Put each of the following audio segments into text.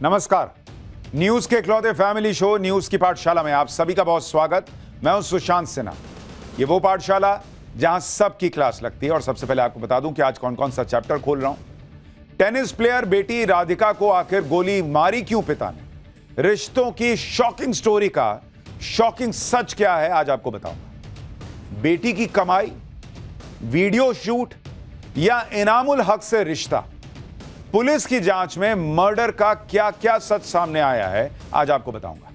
नमस्कार। न्यूज के इकलौते फैमिली शो न्यूज की पाठशाला में आप सभी का बहुत स्वागत। मैं हूं सुशांत सिन्हा। ये वो पाठशाला जहां सबकी क्लास लगती है। और सबसे पहले आपको बता दूं कि आज कौन कौन सा चैप्टर खोल रहा हूं। टेनिस प्लेयर बेटी राधिका को आखिर गोली मारी क्यों पिता ने, रिश्तों की शॉकिंग स्टोरी का शॉकिंग सच क्या है आज आपको बताऊंगा। बेटी की कमाई, वीडियो शूट या इनामुल हक से रिश्ता, पुलिस की जांच में मर्डर का क्या क्या सच सामने आया है आज आपको बताऊंगा।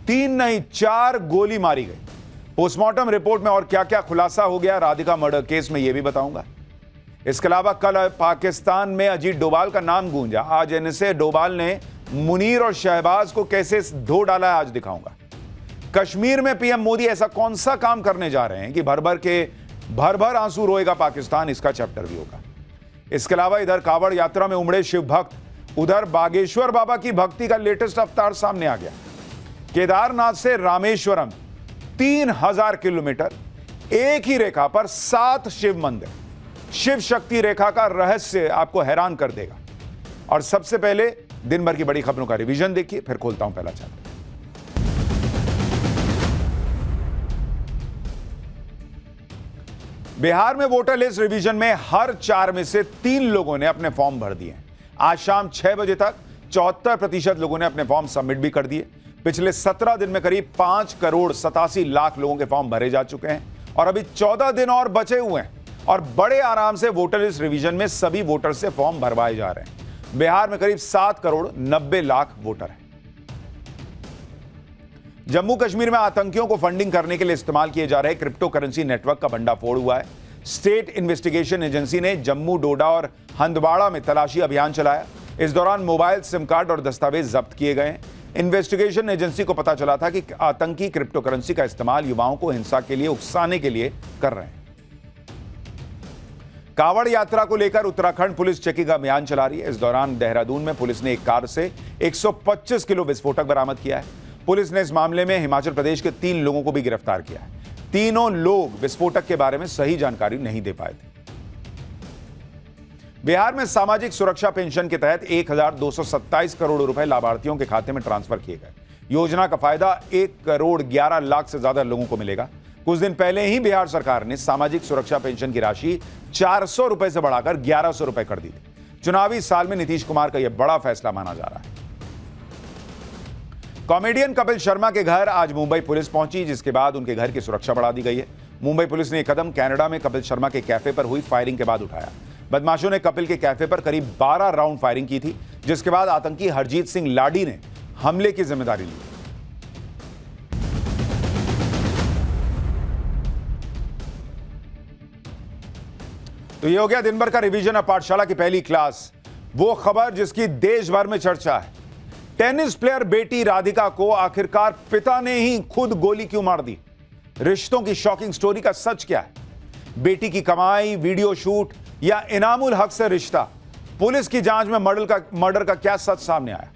3 नहीं 4 गोली मारी गई। पोस्टमार्टम रिपोर्ट में और क्या क्या खुलासा हो गया राधिका मर्डर केस में यह भी बताऊंगा। इसके अलावा कल पाकिस्तान में अजीत डोभाल का नाम गूंजा। आज इनसे डोभाल ने मुनीर और शहबाज को कैसे धो डाला है आज दिखाऊंगा। कश्मीर में पीएम मोदी ऐसा कौन सा काम करने जा रहे हैं कि भर भर आंसू रोएगा पाकिस्तान, इसका चैप्टर भी होगा। इसके अलावा इधर कावड़ यात्रा में उमड़े शिव भक्त, उधर बागेश्वर बाबा की भक्ति का लेटेस्ट अवतार सामने आ गया। केदारनाथ से रामेश्वरम 3000 किलोमीटर, एक ही रेखा पर 7 शिव मंदिर। शिव शक्ति रेखा का रहस्य आपको हैरान कर देगा। और सबसे पहले दिन भर की बड़ी खबरों का रिवीजन देखिए, फिर खोलता हूं पहला चैप्टर। बिहार में वोटर लिस्ट रिवीजन में हर 4 में से 3 लोगों ने अपने फॉर्म भर दिए। आज शाम 6 बजे तक 74% लोगों ने अपने फॉर्म सबमिट भी कर दिए। पिछले 17 दिन में करीब 5 करोड़ 87 लाख लोगों के फॉर्म भरे जा चुके हैं और अभी 14 दिन और बचे हुए हैं और बड़े आराम से वोटर लिस्ट रिवीजन में सभी वोटर से फॉर्म भरवाए जा रहे हैं। बिहार में करीब 7 करोड़ 90 लाख वोटर हैं। जम्मू कश्मीर में आतंकियों को फंडिंग करने के लिए इस्तेमाल किए जा रहे क्रिप्टो करेंसी नेटवर्क का भंडाफोड़ हुआ है। स्टेट इन्वेस्टिगेशन एजेंसी ने जम्मू, डोडा और हंदवाड़ा में तलाशी अभियान चलाया। इस दौरान मोबाइल, सिम कार्ड और दस्तावेज जब्त किए गए। इन्वेस्टिगेशन एजेंसी को पता चला था कि आतंकी क्रिप्टो करेंसी का इस्तेमाल युवाओं को हिंसा के लिए उकसाने के लिए कर रहे हैं। कावड़ यात्रा को लेकर उत्तराखंड पुलिस चेकिंग अभियान चला रही है। इस दौरान देहरादून में पुलिस ने एक कार से 125 किलो विस्फोटक बरामद किया है। पुलिस ने इस मामले में हिमाचल प्रदेश के 3 लोगों को भी गिरफ्तार किया है। तीनों लोग विस्फोटक के बारे में सही जानकारी नहीं दे पाए थे। बिहार में सामाजिक सुरक्षा पेंशन के तहत 1227 करोड़ रुपए लाभार्थियों के खाते में ट्रांसफर किए गए। योजना का फायदा 1 करोड़ 11 लाख से ज्यादा लोगों को मिलेगा। कुछ दिन पहले ही बिहार सरकार ने सामाजिक सुरक्षा पेंशन की राशि 400 रुपए से बढ़ाकर 1100 रुपए कर दी थी। चुनावी साल में नीतीश कुमार का यह बड़ा फैसला माना जा रहा है। कॉमेडियन कपिल शर्मा के घर आज मुंबई पुलिस पहुंची, जिसके बाद उनके घर की सुरक्षा बढ़ा दी गई है। मुंबई पुलिस ने यह कदम कनाडा में कपिल शर्मा के कैफे पर हुई फायरिंग के बाद उठाया। बदमाशों ने कपिल के कैफे पर करीब 12 राउंड फायरिंग की थी, जिसके बाद आतंकी हरजीत सिंह लाडी ने हमले की जिम्मेदारी ली। तो यह हो गया दिन भर का रिवीजन ऑफ पाठशाला की पहली क्लास। वो खबर जिसकी देश भर में चर्चा है। टेनिस प्लेयर बेटी राधिका को आखिरकार पिता ने ही खुद गोली क्यों मार दी, रिश्तों की शॉकिंग स्टोरी का सच क्या है। बेटी की कमाई, वीडियो शूट या इनामुल हक से रिश्ता, पुलिस की जांच में मर्डर का क्या सच सामने आया।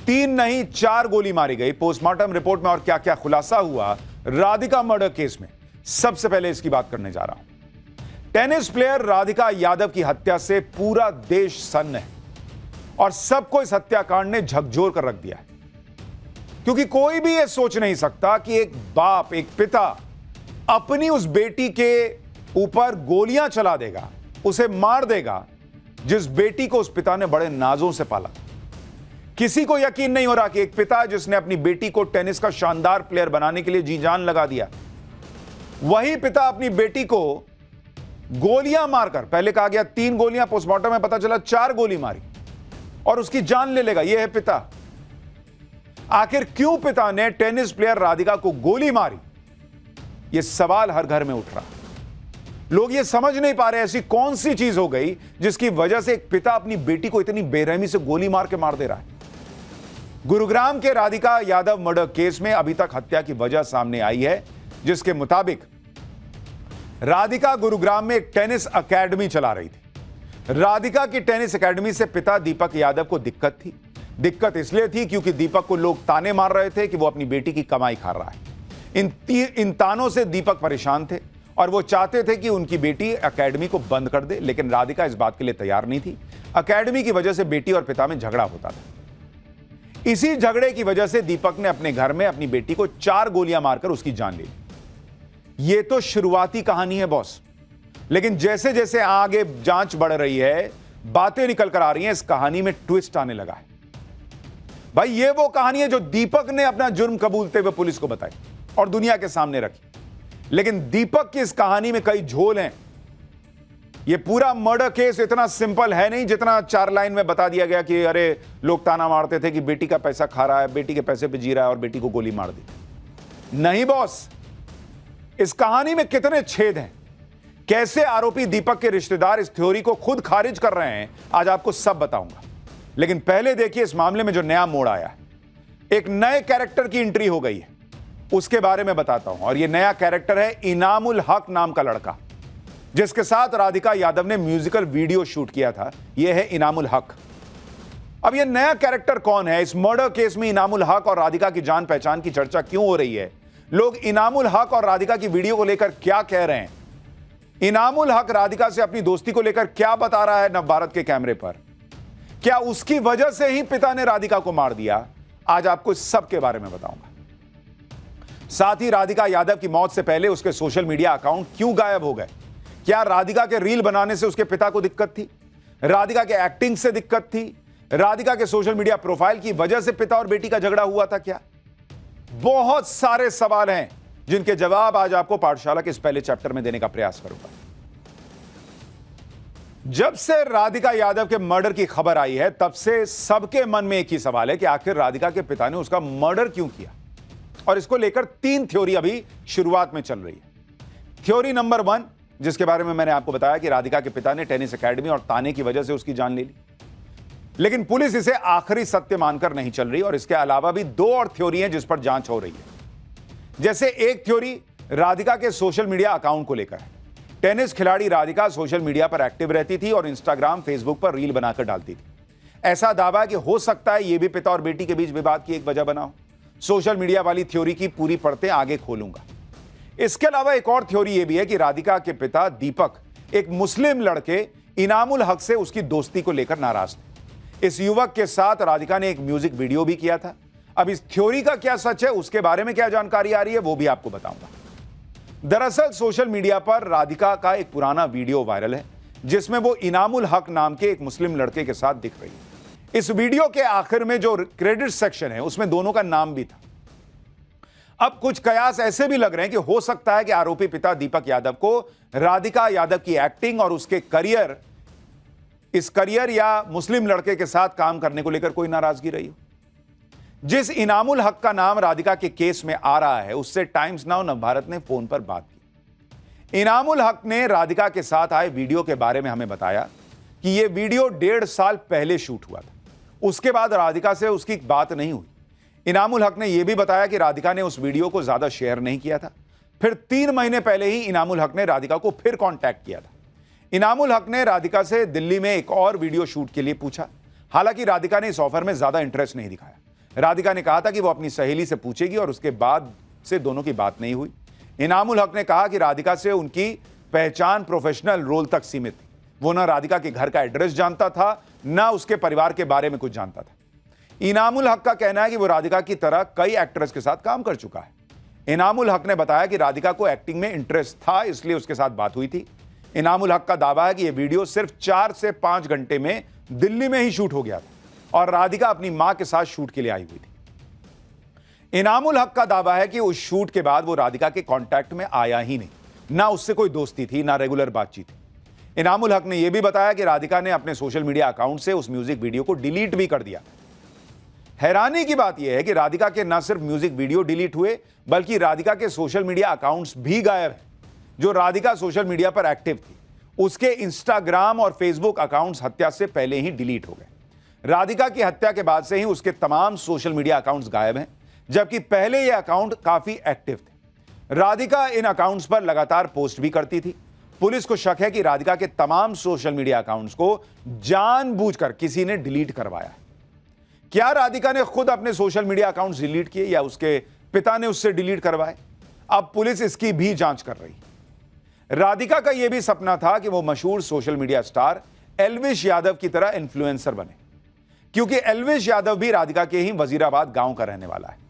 3 नहीं 4 गोली मारी गई। पोस्टमार्टम रिपोर्ट में और क्या क्या खुलासा हुआ राधिका मर्डर केस में, सबसे पहले इसकी बात करने जा रहा हूं। टेनिस प्लेयर राधिका यादव की हत्या से पूरा देश सन्न है और सबको इस हत्याकांड ने झकझोर कर रख दिया है, क्योंकि कोई भी यह सोच नहीं सकता कि एक बाप, एक पिता अपनी उस बेटी के ऊपर गोलियां चला देगा, उसे मार देगा, जिस बेटी को उस पिता ने बड़े नाजों से पाला। किसी को यकीन नहीं हो रहा कि एक पिता जिसने अपनी बेटी को टेनिस का शानदार प्लेयर बनाने के लिए जी जान लगा दिया, वही पिता अपनी बेटी को गोलियां मारकर, पहले कहा गया 3 गोलियां, पोस्टमार्टम में पता चला 4 गोली मारी और उसकी जान ले लेगा। यह है पिता। आखिर क्यों पिता ने टेनिस प्लेयर राधिका को गोली मारी, यह सवाल हर घर में उठ रहा। लोग यह समझ नहीं पा रहे ऐसी कौन सी चीज हो गई जिसकी वजह से एक पिता अपनी बेटी को इतनी बेरहमी से गोली मार के मार दे रहा है। गुरुग्राम के राधिका यादव मर्डर केस में अभी तक हत्या की वजह सामने आई है, जिसके मुताबिक राधिका गुरुग्राम में एक टेनिस अकेडमी चला रही थी। राधिका की टेनिस एकेडमी से पिता दीपक यादव को दिक्कत थी। दिक्कत इसलिए थी क्योंकि दीपक को लोग ताने मार रहे थे कि वो अपनी बेटी की कमाई खा रहा है। इन तानों से दीपक परेशान थे और वो चाहते थे कि उनकी बेटी एकेडमी को बंद कर दे, लेकिन राधिका इस बात के लिए तैयार नहीं थी। एकेडमी की वजह से बेटी और पिता में झगड़ा होता था। इसी झगड़े की वजह से दीपक ने अपने घर में अपनी बेटी को 4 गोलियां मारकर उसकी जान ले ली। यह तो शुरुआती कहानी है बॉस, लेकिन जैसे जैसे आगे जांच बढ़ रही है, बातें निकल कर आ रही हैं, इस कहानी में ट्विस्ट आने लगा है। भाई ये वो कहानी है जो दीपक ने अपना जुर्म कबूलते हुए पुलिस को बताई और दुनिया के सामने रखी, लेकिन दीपक की इस कहानी में कई झोल हैं। ये पूरा मर्डर केस इतना सिंपल है नहीं जितना 4 लाइन में बता दिया गया कि अरे लोग ताना मारते थे कि बेटी का पैसा खा रहा है, बेटी के पैसे पे जी रहा है और बेटी को गोली मार दी। नहीं बॉस, इस कहानी में कितने छेद हैं, कैसे आरोपी दीपक के रिश्तेदार इस थ्योरी को खुद खारिज कर रहे हैं, आज आपको सब बताऊंगा। लेकिन पहले देखिए इस मामले में जो नया मोड़ आया है। एक नए कैरेक्टर की एंट्री हो गई है, उसके बारे में बताता हूं। और यह नया कैरेक्टर है इनामुल हक नाम का लड़का, जिसके साथ राधिका यादव ने म्यूजिकल वीडियो शूट किया था। यह है इनामुल हक। अब यह नया कैरेक्टर कौन है? इस मर्डर केस में इनामुल हक और राधिका की जान पहचान की चर्चा क्यों हो रही है? लोग इनामुल हक और राधिका की वीडियो को लेकर क्या कह रहे हैं? इनामुल हक राधिका से अपनी दोस्ती को लेकर क्या बता रहा है नवभारत के कैमरे पर? क्या उसकी वजह से ही पिता ने राधिका को मार दिया? आज आपको इस सब के बारे में बताऊंगा। साथ ही राधिका यादव की मौत से पहले उसके सोशल मीडिया अकाउंट क्यों गायब हो गए? क्या राधिका के रील बनाने से उसके पिता को दिक्कत थी? राधिका के एक्टिंग से दिक्कत थी? राधिका के सोशल मीडिया प्रोफाइल की वजह से पिता और बेटी का झगड़ा हुआ था क्या? बहुत सारे सवाल हैं जिनके जवाब आज आपको पाठशाला के इस पहले चैप्टर में देने का प्रयास करूंगा। जब से राधिका यादव के मर्डर की खबर आई है, तब से सबके मन में एक ही सवाल है कि आखिर राधिका के पिता ने उसका मर्डर क्यों किया? और इसको लेकर 3 थ्योरी अभी शुरुआत में चल रही है। थ्योरी नंबर 1, जिसके बारे में मैंने आपको बताया कि राधिका के पिता ने टेनिस एकेडमी और ताने की वजह से उसकी जान ले ली, लेकिन पुलिस इसे आखिरी सत्य मानकर नहीं चल रही। और इसके अलावा भी 2 और थ्योरी हैं जिस पर जांच हो रही है। जैसे एक थ्योरी राधिका के सोशल मीडिया अकाउंट को लेकर है। टेनिस खिलाड़ी राधिका सोशल मीडिया पर एक्टिव रहती थी और इंस्टाग्राम, फेसबुक पर रील बनाकर डालती थी। ऐसा दावा है कि हो सकता है यह भी पिता और बेटी के बीच विवाद की एक वजह बना हो। सोशल मीडिया वाली थ्योरी की पूरी परतें आगे खोलूंगा। इसके अलावा एक और थ्योरी यह भी है कि राधिका के पिता दीपक एक मुस्लिम लड़के इनामुल हक से उसकी दोस्ती को लेकर नाराज थे। इस युवक के साथ राधिका ने एक म्यूजिक वीडियो भी किया था। अब इस थ्योरी का क्या सच है, उसके बारे में क्या जानकारी आ रही है, वो भी आपको बताऊंगा। दरअसल सोशल मीडिया पर राधिका का एक पुराना वीडियो वायरल है जिसमें वो इनामुल हक नाम के एक मुस्लिम लड़के के साथ दिख रही है। इस वीडियो के आखिर में जो क्रेडिट सेक्शन है उसमें दोनों का नाम भी था। अब कुछ कयास ऐसे भी लग रहे हैं कि हो सकता है कि आरोपी पिता दीपक यादव को राधिका यादव की एक्टिंग और उसके करियर या मुस्लिम लड़के के साथ काम करने को लेकर कोई नाराजगी रही हो। जिस इनामुल हक का नाम राधिका के केस में आ रहा है, उससे टाइम्स नाउ नवभारत ने फोन पर बात की। इनामुल हक ने राधिका के साथ आए वीडियो के बारे में हमें बताया कि यह वीडियो 1.5 साल पहले शूट हुआ था। उसके बाद राधिका से उसकी बात नहीं हुई। इनामुल हक ने यह भी बताया कि राधिका ने उस वीडियो को ज्यादा शेयर नहीं किया था। फिर 3 महीने पहले ही इनामुल हक ने राधिका को फिर कांटेक्ट किया था। इनामुल हक ने राधिका से दिल्ली में एक और वीडियो शूट के लिए पूछा। हालांकि राधिका ने इस ऑफर में ज्यादा इंटरेस्ट नहीं दिखाया। राधिका ने कहा था कि वो अपनी सहेली से पूछेगी और उसके बाद से दोनों की बात नहीं हुई। इनामुल हक ने कहा कि राधिका से उनकी पहचान प्रोफेशनल रोल तक सीमित थी। वो ना राधिका के घर का एड्रेस जानता था, ना उसके परिवार के बारे में कुछ जानता था। इनामुल हक का कहना है कि वो राधिका की तरह कई एक्ट्रेस के साथ काम कर चुका है। इनामुल हक ने बताया कि राधिका को एक्टिंग में इंटरेस्ट था, इसलिए उसके साथ बात हुई थी। इनामुल हक का दावा है कि यह वीडियो सिर्फ 4 से 5 घंटे में दिल्ली में ही शूट हो गया था और राधिका अपनी मां के साथ शूट के लिए आई हुई थी। इनामुल हक का दावा है कि उस शूट के बाद वो राधिका के कांटेक्ट में आया ही नहीं, ना उससे कोई दोस्ती थी, ना रेगुलर बातचीत थी। इनामुल हक ने यह भी बताया कि राधिका ने अपने सोशल मीडिया अकाउंट से उस म्यूजिक वीडियो को डिलीट भी कर दिया। हैरानी की बात यह है कि राधिका के न सिर्फ म्यूजिक वीडियो डिलीट हुए, बल्कि राधिका के सोशल मीडिया अकाउंट्स भी गायब हैं। जो राधिका सोशल मीडिया पर एक्टिव थी, उसके इंस्टाग्राम और फेसबुक अकाउंट्स हत्या से पहले ही डिलीट हो गए। राधिका की हत्या के बाद से ही उसके तमाम सोशल मीडिया अकाउंट्स गायब हैं, जबकि पहले ये अकाउंट काफी एक्टिव थे। राधिका इन अकाउंट्स पर लगातार पोस्ट भी करती थी। पुलिस को शक है कि राधिका के तमाम सोशल मीडिया अकाउंट्स को जानबूझकर किसी ने डिलीट करवाया। क्या राधिका ने खुद अपने सोशल मीडिया अकाउंट्स डिलीट किए या उसके पिता ने उससे डिलीट करवाए? अब पुलिस इसकी भी जांच कर रही है। राधिका का यह भी सपना था कि वो मशहूर social media star Elvish Yadav की तरह इन्फ्लुएंसर बने। क्योंकि एल्विश यादव भी राधिका के ही वजीराबाद गांव का रहने वाला है।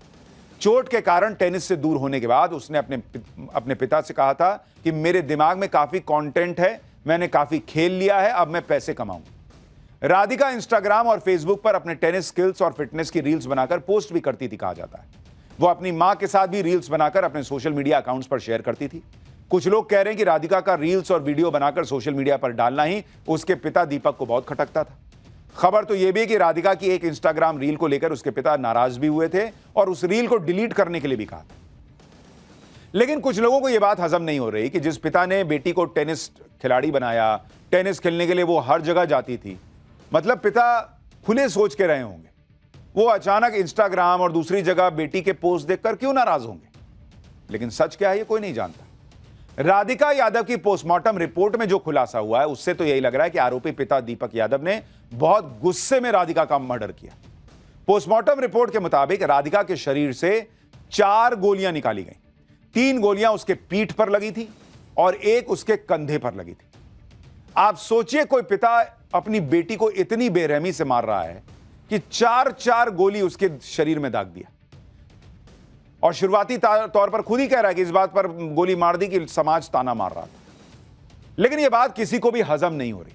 चोट के कारण टेनिस से दूर होने के बाद उसने अपने पिता से कहा था कि मेरे दिमाग में काफी कंटेंट है, मैंने काफी खेल लिया है, अब मैं पैसे कमाऊंगा। राधिका इंस्टाग्राम और फेसबुक पर अपने टेनिस स्किल्स और फिटनेस की रील्स बनाकर पोस्ट भी करती थी, कहा जाता है। वो अपनी मां के साथ भी रील्स बनाकर अपने सोशल मीडिया अकाउंट्स पर शेयर करती थी। कुछ लोग कह रहे हैं कि राधिका का रील्स और वीडियो बनाकर सोशल मीडिया पर डालना ही उसके पिता दीपक को बहुत खटकता था। खबर तो यह भी है कि राधिका की एक इंस्टाग्राम रील को लेकर उसके पिता नाराज भी हुए थे और उस रील को डिलीट करने के लिए भी कहा था। लेकिन कुछ लोगों को यह बात हजम नहीं हो रही कि जिस पिता ने बेटी को टेनिस खिलाड़ी बनाया, टेनिस खेलने के लिए वो हर जगह जाती थी, मतलब पिता खुले सोच के रहे होंगे, वो अचानक इंस्टाग्राम और दूसरी जगह बेटी के पोस्ट देखकर क्यों नाराज होंगे। लेकिन सच क्या है ये कोई नहीं जानता। राधिका यादव की पोस्टमार्टम रिपोर्ट में जो खुलासा हुआ है उससे तो यही लग रहा है कि आरोपी पिता दीपक यादव ने बहुत गुस्से में राधिका का मर्डर किया। पोस्टमार्टम रिपोर्ट के मुताबिक राधिका के शरीर से 4 गोलियां निकाली गई। 3 गोलियां उसके पीठ पर लगी थी और एक उसके कंधे पर लगी थी। आप सोचिए, कोई पिता अपनी बेटी को इतनी बेरहमी से मार रहा है कि 4 गोली उसके शरीर में दाग दिया, और शुरुआती तौर पर खुद ही कह रहा है कि इस बात पर गोली मार दी कि समाज ताना मार रहा था। लेकिन यह बात किसी को भी हजम नहीं हो रही।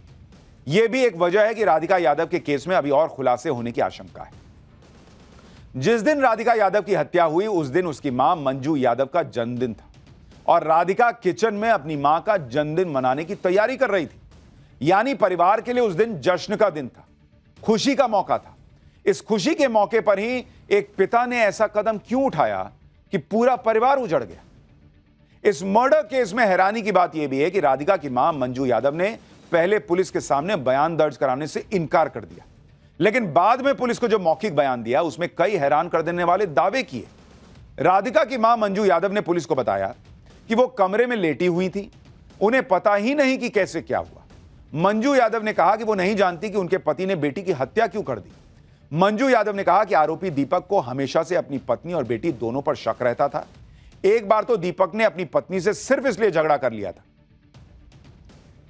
यह भी एक वजह है कि राधिका यादव के केस में अभी और खुलासे होने की आशंका है। जिस दिन राधिका यादव की हत्या हुई उस दिन उसकी मां मंजू यादव का जन्मदिन था और राधिका किचन में अपनी मां का जन्मदिन मनाने की तैयारी कर रही थी। यानी परिवार के लिए उस दिन जश्न का दिन था, खुशी का मौका था। इस खुशी के मौके पर ही एक पिता ने ऐसा कदम क्यों उठाया कि पूरा परिवार उजड़ गया। इस मर्डर केस में हैरानी की बात यह भी है कि राधिका की मां मंजू यादव ने पहले पुलिस के सामने बयान दर्ज कराने से इनकार कर दिया, लेकिन बाद में पुलिस को जो मौखिक बयान दिया उसमें कई हैरान कर देने वाले दावे किए। राधिका की मां मंजू यादव ने पुलिस को बताया कि वो कमरे में लेटी हुई थी, उन्हें पता ही नहीं कि कैसे क्या हुआ। मंजू यादव ने कहा कि वो नहीं जानती कि उनके पति ने बेटी की हत्या क्यों कर दी। मंजू यादव ने कहा कि आरोपी दीपक को हमेशा से अपनी पत्नी और बेटी दोनों पर शक रहता था। एक बार तो दीपक ने अपनी पत्नी से सिर्फ इसलिए झगड़ा कर लिया था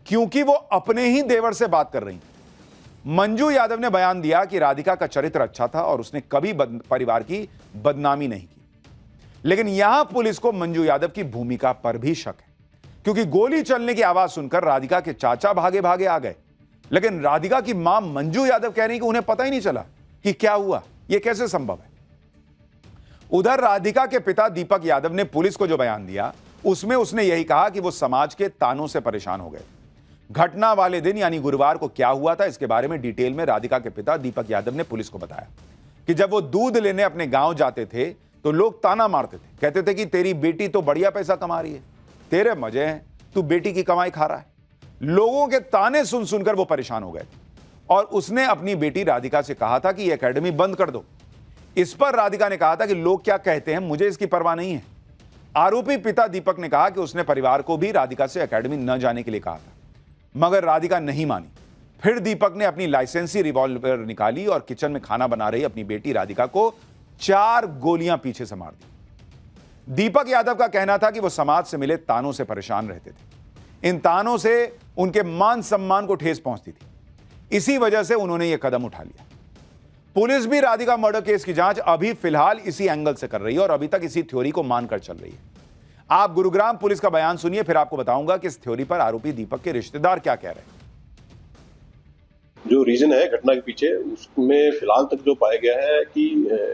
क्योंकि वो अपने ही देवर से बात कर रही थी। मंजू यादव ने बयान दिया कि राधिका का चरित्र अच्छा था और उसने कभी परिवार की बदनामी नहीं की। लेकिन यहां पुलिस को मंजू यादव की भूमिका पर भी शक है, क्योंकि गोली चलने की आवाज सुनकर राधिका के चाचा भागे भागे आ गए, लेकिन राधिका की मां मंजू यादव कह रही कि उन्हें पता ही नहीं चला कि क्या हुआ, यह कैसे संभव है। उधर राधिका के पिता दीपक यादव ने पुलिस को जो बयान दिया उसमें उसने यही कहा कि वो समाज के तानों से परेशान हो गए। घटना वाले दिन यानी गुरुवार को क्या हुआ था इसके बारे में डिटेल में राधिका के पिता दीपक यादव ने पुलिस को बताया कि जब वो दूध लेने अपने गांव जाते थे तो लोग ताना मारते थे, कहते थे कि तेरी बेटी तो बढ़िया पैसा कमा रही है, तेरे मजे हैं, तू बेटी की कमाई खा रहा है। लोगों के ताने सुन सुनकर वो परेशान हो गए थे और उसने अपनी बेटी राधिका से कहा था कि ये एकेडमी बंद कर दो। इस पर राधिका ने कहा था कि लोग क्या कहते हैं मुझे इसकी परवाह नहीं है। आरोपी पिता दीपक ने कहा कि उसने परिवार को भी राधिका से एकेडमी न जाने के लिए कहा था, मगर राधिका नहीं मानी। फिर दीपक ने अपनी लाइसेंसी रिवॉल्वर निकाली और किचन में खाना बना रही अपनी बेटी राधिका को 4 गोलियां पीछे से मार दी। दीपक यादव का कहना था कि वो समाज से मिले तानों से परेशान रहते थे, इन तानों से उनके मान सम्मान को ठेस पहुंचती थी, इसी वजह से उन्होंने यह कदम उठा लिया। पुलिस भी राधिका मर्डर केस की जांच अभी फिलहाल इसी एंगल से कर रही है और अभी तक इसी थ्योरी को मानकर चल रही है। आप गुरुग्राम पुलिस का बयान सुनिए, फिर आपको बताऊंगा कि इस थ्योरी पर आरोपी दीपक के रिश्तेदार क्या कह रहे हैं। जो रीजन है घटना के पीछे, उसमें फिलहाल तक जो पाया गया है कि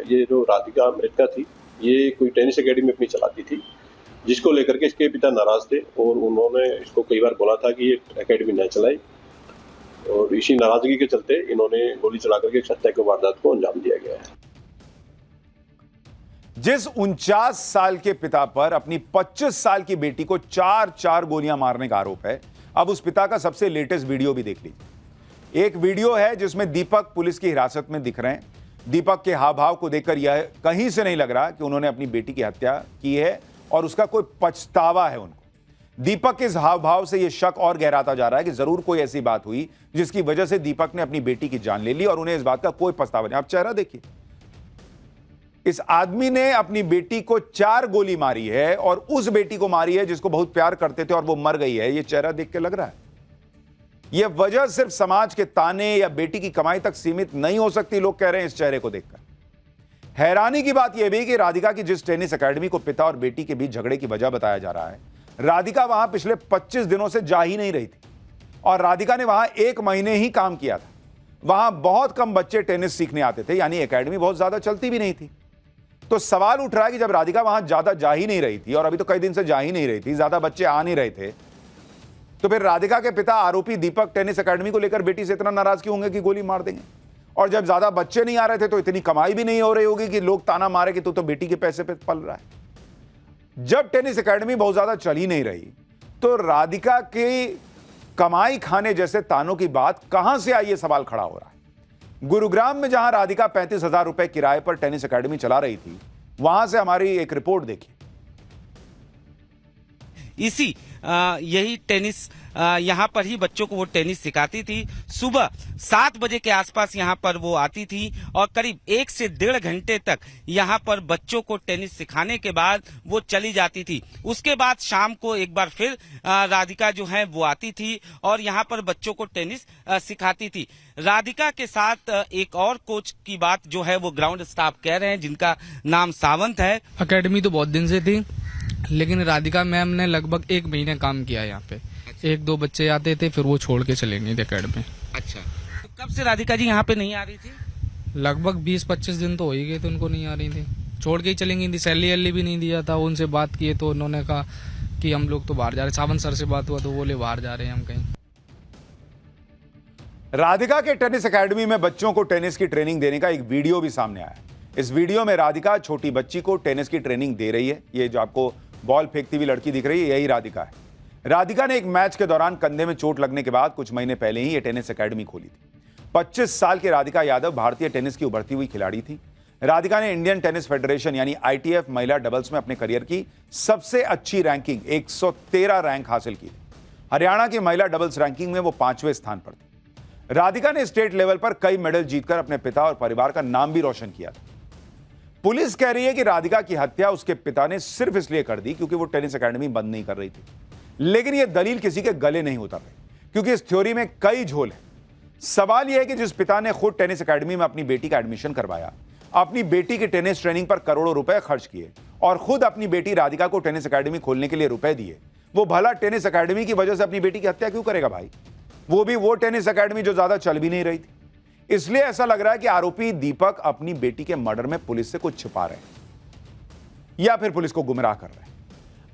ये जो राधिका मृतका थी ये कोई टेनिस एकेडमी अपनी चलाती थी, जिसको लेकर के इसके पिता नाराज थे और उन्होंने इसको कई बार बोला था कि ये एकेडमी न चलाए, और इसी नाराजगी के चलते इन्होंने गोली चला करके हत्या की वारदात को अंजाम दिया गया है। जिस 49 साल के पिता पर अपनी 25 साल की बेटी को 4 गोलियां मारने का आरोप है, अब उस पिता का सबसे लेटेस्ट वीडियो भी देख लीजिए। एक वीडियो है जिसमें दीपक पुलिस की हिरासत में दिख रहे हैं। दीपक के हाव भाव को देखकर यह कहीं से नहीं लग रहा कि उन्होंने अपनी बेटी की हत्या की है और उसका कोई पछतावा है उनको। दीपक के इस हाव भाव से यह शक और गहराता जा रहा है कि जरूर कोई ऐसी बात हुई जिसकी वजह से दीपक ने अपनी बेटी की जान ले ली और उन्हें इस बात का कोई पछतावा नहीं। आप चेहरा देखिए, इस आदमी ने अपनी बेटी को 4 गोली मारी है और उस बेटी को मारी है जिसको बहुत प्यार करते थे और वो मर गई है। ये चेहरा देख के लग रहा है। यह वजह सिर्फ समाज के ताने या बेटी की कमाई तक सीमित नहीं हो सकती, लोग कह रहे हैं इस चेहरे को देखकर। हैरानी की बात यह भी कि राधिका की जिस टेनिस एकेडमी को पिता और बेटी के बीच झगड़े की वजह बताया जा रहा है, राधिका वहां पिछले 25 दिनों से जा ही नहीं रही थी और राधिका ने वहां 1 महीने ही काम किया था। वहां बहुत कम बच्चे टेनिस सीखने आते थे, यानी एकेडमी बहुत ज्यादा चलती भी नहीं थी। तो सवाल उठ रहा है कि जब राधिका वहां ज्यादा जा ही नहीं रही थी और अभी तो कई दिन से जा ही नहीं रही थी, ज्यादा बच्चे आ नहीं रहे थे, तो फिर राधिका के पिता आरोपी दीपक टेनिस एकेडमी को लेकर बेटी से इतना नाराज क्यों होंगे कि गोली मार देंगे? और जब ज्यादा बच्चे नहीं आ रहे थे तो इतनी कमाई भी नहीं हो रही होगी कि लोग ताना मारे कि तू तो बेटी के पैसे पे पल रहा है। जब टेनिस एकेडमी बहुत ज्यादा चल ही नहीं रही तो राधिका की कमाई खाने जैसे तानों की बात कहां से आई, ये सवाल खड़ा हो रहा है। गुरुग्राम में जहां राधिका 35,000 रुपए किराए पर टेनिस एकेडमी चला रही थी, वहां से हमारी एक रिपोर्ट देखिए। यही टेनिस यहाँ पर ही बच्चों को वो टेनिस सिखाती थी। सुबह 7 बजे के आसपास यहाँ पर वो आती थी और करीब 1 से 1.5 घंटे तक यहाँ पर बच्चों को टेनिस सिखाने के बाद वो चली जाती थी। उसके बाद शाम को एक बार फिर राधिका जो है वो आती थी और यहाँ पर बच्चों को टेनिस सिखाती थी। राधिका के साथ एक और कोच की बात जो है वो ग्राउंड स्टाफ कह रहे हैं, जिनका नाम सावंत है। एकेडमी तो बहुत दिन से थी, लेकिन राधिका मैम ने लगभग 1 महीने काम किया यहाँ पे। 1-2 बच्चे आते थे, फिर वो छोड़ के चले गए थे एकेडमी। अच्छा, तो कब से राधिका जी यहाँ पे नहीं आ रही थी? लगभग 20-25 दिन तो हो ही गए थे उनको नहीं आ रही थी, छोड़ के ही चली गई थी। सैलरी भी नहीं दिया था। उनसे बात किए तो उन्होंने कहा कि हम लोग तो बाहर जा रहे हैं। सावंत सर से बात हुआ तो बोले बाहर जा रहे हैं हम कहीं। राधिका के टेनिस एकेडमी में बच्चों को टेनिस की ट्रेनिंग देने का एक वीडियो भी सामने आया। इस वीडियो में राधिका छोटी बच्ची को टेनिस की ट्रेनिंग दे रही है। ये जो आपको बॉल फेंकती हुई लड़की दिख रही है, यही राधिका है। राधिका ने एक मैच के दौरान कंधे में चोट लगने के बाद कुछ महीने पहले ही ये टेनिस एकेडमी खोली थी। 25 साल की राधिका यादव भारतीय टेनिस की उभरती हुई खिलाड़ी थी। राधिका ने इंडियन टेनिस फेडरेशन यानी ITF महिला डबल्स में अपने करियर की सबसे अच्छी रैंकिंग 113 रैंक हासिल की थी। हरियाणा की महिला डबल्स रैंकिंग में वो 5वें स्थान पर थी। राधिका ने स्टेट लेवल पर कई मेडल जीतकर अपने पिता और परिवार का नाम भी रोशन किया था। पुलिस कह रही है कि राधिका की हत्या उसके पिता ने सिर्फ इसलिए कर दी क्योंकि वो टेनिस एकेडमी बंद नहीं कर रही थी। लेकिन यह दलील किसी के गले नहीं उतर रही, क्योंकि इस थ्योरी में कई झोल है। सवाल यह है कि जिस पिता ने खुद टेनिस एकेडमी में अपनी बेटी का एडमिशन करवाया, अपनी बेटी की टेनिस ट्रेनिंग पर करोड़ों रुपए खर्च किए और खुद अपनी बेटी राधिका को टेनिस एकेडमी खोलने के लिए रुपए दिए, वो भला टेनिस एकेडमी की वजह से अपनी बेटी की हत्या क्यों करेगा भाई? वो भी वो टेनिस एकेडमी जो ज्यादा चल भी नहीं रही थी। इसलिए ऐसा लग रहा है कि आरोपी दीपक अपनी बेटी के मर्डर में पुलिस से कुछ छिपा रहे हैं या फिर पुलिस को गुमराह कर रहे हैं।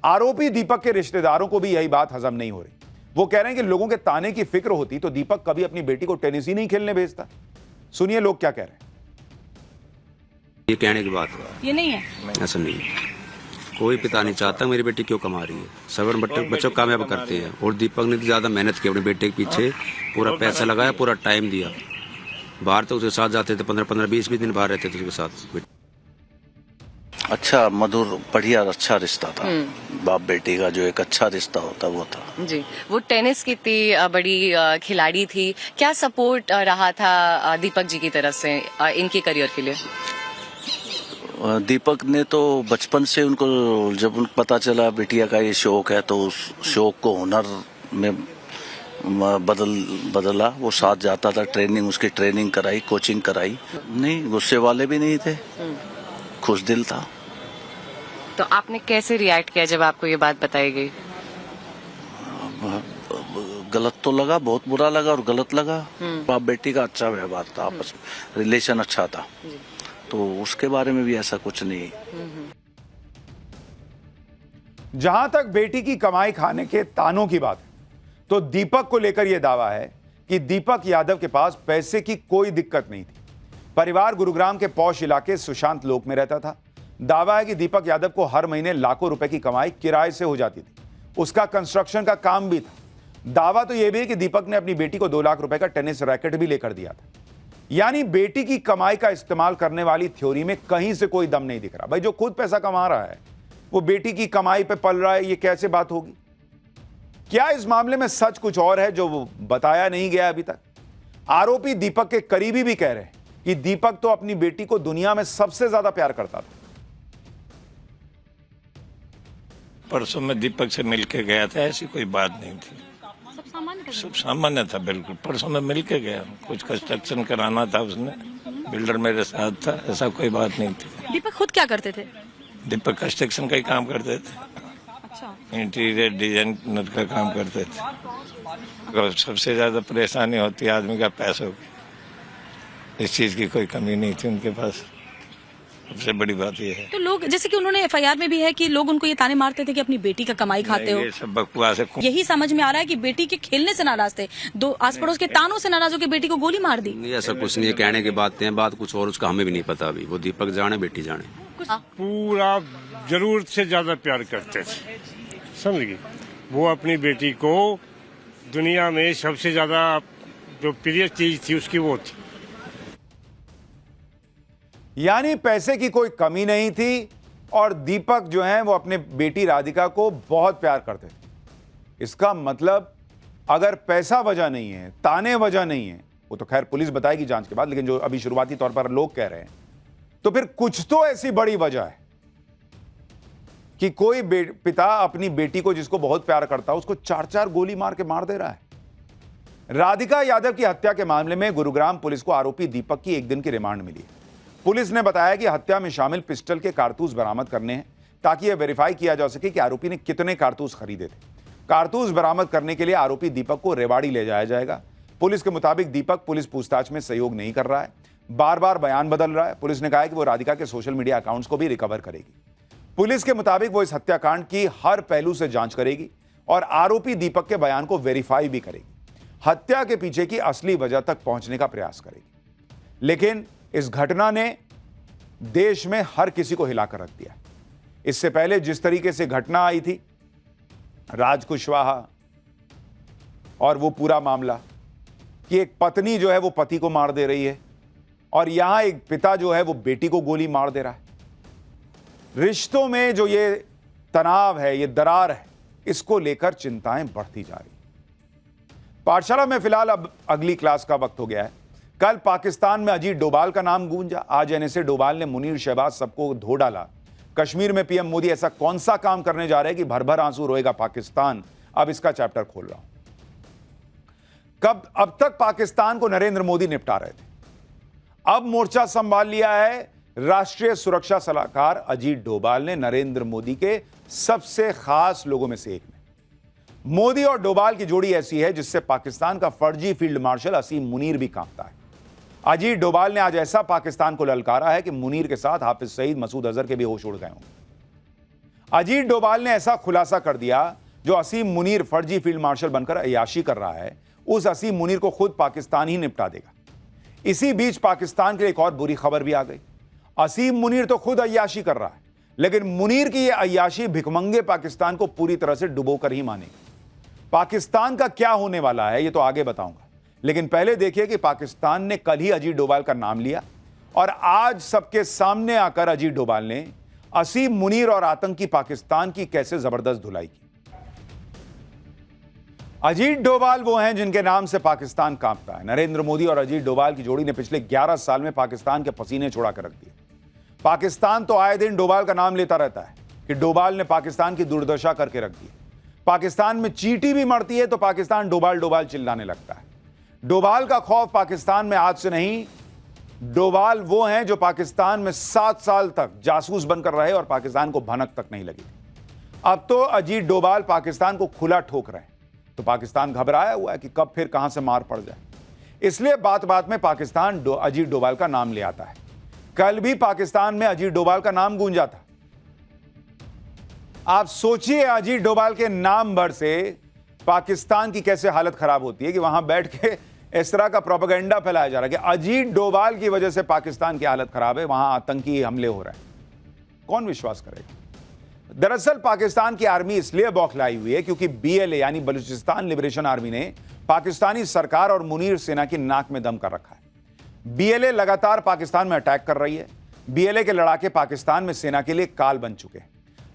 आरोपी दीपक के रिश्तेदारों को भी यही बात हजम नहीं हो रही। वो कह रहे हैं कि लोगों के ताने की फिक्र होती तो दीपक कभी अपनी बेटी को टेनिस ही नहीं खेलने भेजता। सुनिए लोग क्या कह रहे हैं। ये कहने की बात है, ये नहीं है, ऐसा नहीं है। कोई पिता नहीं चाहता मेरी बेटी क्यों कमा रही है। सबर बच्चों को कामयाब करते हैं और दीपक ने ज्यादा मेहनत की अपने बेटे के पीछे, पूरा पैसा लगाया, पूरा टाइम दिया। बाहर तो उसके साथ जाते थे, 15-15, 20-20 दिन बाहर रहते थे उसके साथ। अच्छा, मधुर, बढ़िया, अच्छा रिश्ता था। बाप बेटी का जो एक अच्छा रिश्ता होता वो था जी। वो टेनिस की इतनी बड़ी खिलाड़ी थी, क्या सपोर्ट रहा था दीपक जी की तरफ से इनके करियर के लिए? दीपक ने तो बचपन से उनको, जब उनको पता चला बिटिया का ये शौक है तो उस शौक को हुनर में बदला। वो साथ जाता था, उसकी ट्रेनिंग कराई, कोचिंग कराई। नहीं, गुस्से वाले भी नहीं थे, खुश दिल था। तो आपने कैसे रिएक्ट किया जब आपको ये बात बताई गई? गलत तो लगा, बहुत बुरा लगा और गलत लगा। बाप बेटी का अच्छा व्यवहार था, आपस में रिलेशन अच्छा था, तो उसके बारे में भी ऐसा कुछ नहीं। जहां तक बेटी की कमाई खाने के तानों की बात है, तो दीपक को लेकर यह दावा है कि दीपक यादव के पास पैसे की कोई दिक्कत नहीं थी। परिवार गुरुग्राम के पौष इलाके सुशांत लोक में रहता था। दावा है कि दीपक यादव को हर महीने लाखों रुपए की कमाई किराए से हो जाती थी। उसका कंस्ट्रक्शन का काम भी था। दावा तो यह भी है कि दीपक ने अपनी बेटी को 2 लाख रुपए का टेनिस रैकेट भी लेकर दिया था। यानी बेटी की कमाई का इस्तेमाल करने वाली थ्योरी में कहीं से कोई दम नहीं दिख रहा। भाई, जो खुद पैसा कमा रहा है वो बेटी की कमाई पे पल रहा है, ये कैसे बात होगी? क्या इस मामले में सच कुछ और है जो बताया नहीं गया अभी तक? आरोपी दीपक के करीबी भी कह रहे हैं कि दीपक तो अपनी बेटी को दुनिया में सबसे ज्यादा प्यार करता था। परसों मैं दीपक से मिलके गया था, ऐसी कोई बात नहीं थी। सब सामान्य था बिल्कुल। परसों मैं मिल के गया, कुछ कंस्ट्रक्शन कराना था, उसने बिल्डर मेरे साथ था, ऐसा कोई बात नहीं थी। दीपक खुद क्या करते थे? दीपक कंस्ट्रक्शन का ही काम करते थे। अच्छा। इंटीरियर डिजाइनर का काम करते थे। और सबसे ज्यादा परेशानी होती है आदमी का पैसों की, इस चीज की कोई कमी नहीं थी उनके पास। सबसे बड़ी बात यह है। तो लोग, जैसे कि उन्होंने एफआईआर में भी है कि लोग उनको ये ताने मारते थे कि अपनी बेटी का कमाई खाते हो। ये सब बकवास है। यही समझ में आ रहा है कि बेटी के खेलने से नाराज थे, दो आस पड़ोस के तानों से नाराज होकर बेटी को गोली मार दी। नहीं, ऐसा कुछ नहीं है, कहने की बातें हैं, बात कुछ और, उसका हमें भी नहीं पता अभी। वो दीपक जाने, बेटी जाने। पूरा जरूरत से ज्यादा प्यार करते थे, समझ गई। वो अपनी बेटी को दुनिया में सबसे ज्यादा जो प्रिय चीज थी उसकी वो थी। यानी पैसे की कोई कमी नहीं थी और दीपक जो है वो अपने बेटी राधिका को बहुत प्यार करते थे। इसका मतलब अगर पैसा वजह नहीं है, ताने वजह नहीं है, वो तो खैर पुलिस बताएगी जांच के बाद, लेकिन जो अभी शुरुआती तौर पर लोग कह रहे हैं, तो फिर कुछ तो ऐसी बड़ी वजह है कि कोई पिता अपनी बेटी को जिसको बहुत प्यार करता है उसको 4-4 गोली मार के मार दे रहा है। राधिका यादव की हत्या के मामले में गुरुग्राम पुलिस को आरोपी दीपक की 1 दिन की रिमांड मिली है। पुलिस ने बताया कि हत्या में शामिल पिस्टल के कारतूस बरामद करने हैं ताकि यह वेरीफाई किया जा सके कि आरोपी ने कितने कारतूस खरीदे थे। कारतूस बरामद करने के लिए आरोपी दीपक को रेवाड़ी ले जाया जाएगा। पुलिस के मुताबिक दीपक पुलिस पूछताछ में सहयोग नहीं कर रहा है, बार बार बयान बदल रहा है। पुलिस ने कहा है कि वो राधिका के सोशल मीडिया अकाउंट्स को भी रिकवर करेगी। पुलिस के मुताबिक वो इस हत्याकांड की हर पहलू से जांच करेगी और आरोपी दीपक के बयान को वेरीफाई भी करेगी। हत्या के पीछे की असली वजह तक पहुंचने का प्रयास करेगी। लेकिन इस घटना ने देश में हर किसी को हिलाकर रख दिया। इससे पहले जिस तरीके से घटना आई थी, राज कुशवाहा और वो पूरा मामला कि एक पत्नी जो है वो पति को मार दे रही है और यहां एक पिता जो है वो बेटी को गोली मार दे रहा है। रिश्तों में जो ये तनाव है, ये दरार है, इसको लेकर चिंताएं बढ़ती जा रही। पाठशाला में फिलहाल अब अगली क्लास का वक्त हो गया है। कल पाकिस्तान में अजीत डोभाल का नाम गूंजा, आज एनएसए डोभाल ने मुनीर शहबाज सबको धो डाला। कश्मीर में पीएम मोदी ऐसा कौन सा काम करने जा रहे हैं कि भर भर आंसू रोएगा पाकिस्तान। अब इसका चैप्टर खोल रहा हूं। अब तक पाकिस्तान को नरेंद्र मोदी निपटा रहे थे, अब मोर्चा संभाल लिया है राष्ट्रीय सुरक्षा सलाहकार अजीत डोभाल ने, नरेंद्र मोदी के सबसे खास लोगों में से एक में। मोदी और डोभाल की जोड़ी ऐसी है जिससे पाकिस्तान का फर्जी फील्ड मार्शल असीम मुनीर भी कांपता है। अजीत डोभाल ने आज ऐसा पाकिस्तान को ललकारा है कि मुनीर के साथ हाफिज सईद, मसूद अजहर के भी होश उड़ गए होंगे। अजीत डोभाल ने ऐसा खुलासा कर दिया, जो असीम मुनीर फर्जी फील्ड मार्शल बनकर अय्याशी कर रहा है, उस असीम मुनीर को खुद पाकिस्तान ही निपटा देगा। इसी बीच पाकिस्तान के लिए एक और बुरी खबर भी आ गई। असीम मुनीर तो खुद अय्याशी कर रहा है, लेकिन मुनीर की यह अय्याशी भिखमंगे पाकिस्तान को पूरी तरह से डुबोकर ही मानेगी। पाकिस्तान का क्या होने वाला है ये तो आगे बताऊंगा, लेकिन पहले देखिए कि पाकिस्तान ने कल ही अजीत डोभाल का नाम लिया और आज सबके सामने आकर अजीत डोभाल ने असीम मुनीर और आतंकी पाकिस्तान की कैसे जबरदस्त धुलाई की। अजीत डोभाल वो हैं जिनके नाम से पाकिस्तान कांपता है। नरेंद्र मोदी और अजीत डोभाल की जोड़ी ने पिछले 11 साल में पाकिस्तान के पसीने छुड़ा कर रख दिए। पाकिस्तान तो आए दिन डोभाल का नाम लेता रहता है कि डोभाल ने पाकिस्तान की दुर्दशा करके रख दी। पाकिस्तान में चींटी भी मरती है तो पाकिस्तान डोभाल डोभाल चिल्लाने लगता है। डोभाल का खौफ पाकिस्तान में आज से नहीं, डोभाल वो हैं जो पाकिस्तान में 7 साल तक जासूस बनकर रहे और पाकिस्तान को भनक तक नहीं लगी। अब तो अजीत डोभाल पाकिस्तान को खुला ठोक रहे हैं, तो पाकिस्तान घबराया हुआ है कि कब फिर कहां से मार पड़ जाए। इसलिए बात बात में पाकिस्तान अजीत डोभाल का नाम ले आता है। कल भी पाकिस्तान में अजीत डोभाल का नाम गूंजा था। आप सोचिए अजीत डोभाल के नाम भर से पाकिस्तान की कैसे हालत खराब होती है कि वहां बैठ के इस तरह का प्रोपेगेंडा फैलाया जा रहा है कि अजीत डोभाल की वजह से पाकिस्तान की हालत खराब है, वहां आतंकी हमले हो रहे हैं। कौन विश्वास करेगा? दरअसल पाकिस्तान की आर्मी इसलिए बौखलाई हुई है क्योंकि बीएलए यानी बलूचिस्तान लिबरेशन आर्मी ने पाकिस्तानी सरकार और मुनीर सेना की नाक में दम कर रखा है। बीएलए लगातार पाकिस्तान में अटैक कर रही है। बीएलए के लड़ाके पाकिस्तान में सेना के लिए काल बन चुके हैं।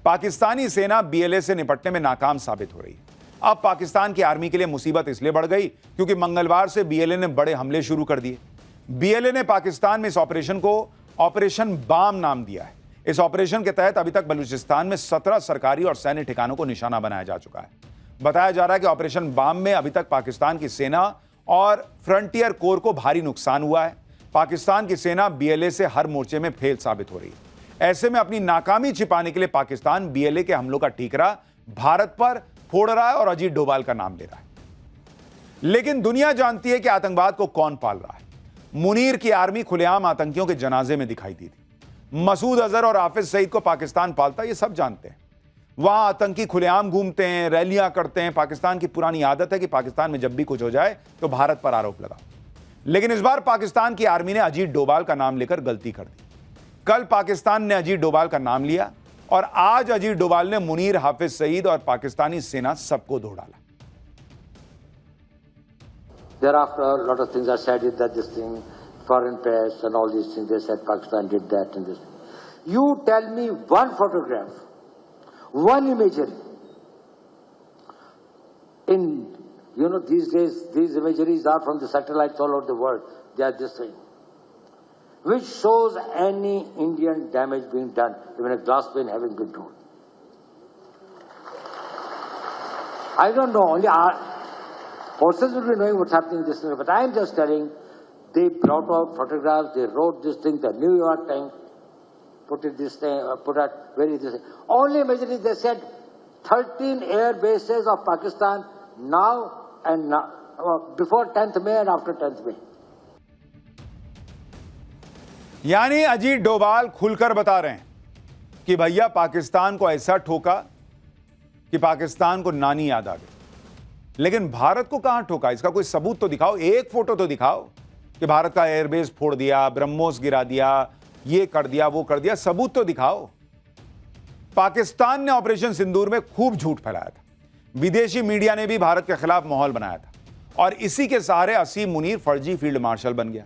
पाकिस्तानी सेना बीएलए से निपटने में नाकाम साबित हो रही है। अब पाकिस्तान की आर्मी के लिए मुसीबत इसलिए बढ़ गई क्योंकि मंगलवार से बीएलए ने बड़े हमले शुरू कर दिए। बीएलए ने पाकिस्तान में इस ऑपरेशन को ऑपरेशन बाम नाम दिया है। इस ऑपरेशन के तहत अभी तक बलूचिस्तान में 17 सरकारी और सैन्य ठिकानों को निशाना बनाया जा चुका है। बताया जा रहा है कि ऑपरेशन बाम में अभी तक पाकिस्तान की सेना और फ्रंटियर कोर को भारी नुकसान हुआ है। पाकिस्तान की सेना बीएलए से हर मोर्चे में फेल साबित हो रही है। ऐसे में अपनी नाकामी छिपाने के लिए पाकिस्तान बीएलए के हमलों का ठीकरा भारत पर फोड़ रहा है और अजीत डोभाल का नाम ले रहा है। लेकिन दुनिया जानती है कि आतंकवाद को कौन पाल रहा है। मुनीर की आर्मी खुलेआम आतंकियों के जनाजे में दिखाई दी थी। मसूद अजहर और हाफिज सईद को पाकिस्तान पालता, ये सब जानते हैं। वहां आतंकी खुलेआम घूमते हैं, रैलियां करते हैं। पाकिस्तान की पुरानी आदत है कि पाकिस्तान में जब भी कुछ हो जाए तो भारत पर आरोप लगा। लेकिन इस बार पाकिस्तान की आर्मी ने अजीत डोभाल का नाम लेकर गलती कर दी। कल पाकिस्तान ने अजीत डोभाल का नाम लिया और आज अजीत डोभाल ने मुनीर, हाफिज सईद और पाकिस्तानी सेना सबको धो डाला। Thereafter, a lot of things are said that this thing, foreign press and all these things, they said Pakistan did that and this. You tell me one photograph, one imagery. These days, these imageries are from the satellites all over the world. They are this thing. Which shows any Indian damage being done, even a glass pane having been torn. I don't know, only our forces will be knowing what's happening in this thing, but I am just telling, they brought out photographs, they wrote this thing, the New York Times put it this thing, put out very this thing. Only imagery, they said 13 air bases of Pakistan now and now, before 10th May and after 10th May. यानी अजीत डोभाल खुलकर बता रहे हैं कि भैया पाकिस्तान को ऐसा ठोका कि पाकिस्तान को नानी याद आ गई। लेकिन भारत को कहां ठोका, इसका कोई सबूत तो दिखाओ, एक फोटो तो दिखाओ कि भारत का एयरबेस फोड़ दिया, ब्रह्मोस गिरा दिया, ये कर दिया, वो कर दिया, सबूत तो दिखाओ। पाकिस्तान ने ऑपरेशन सिंदूर में खूब झूठ फैलाया था। विदेशी मीडिया ने भी भारत के खिलाफ माहौल बनाया था और इसी के सहारे असीम मुनीर फर्जी फील्ड मार्शल बन गया।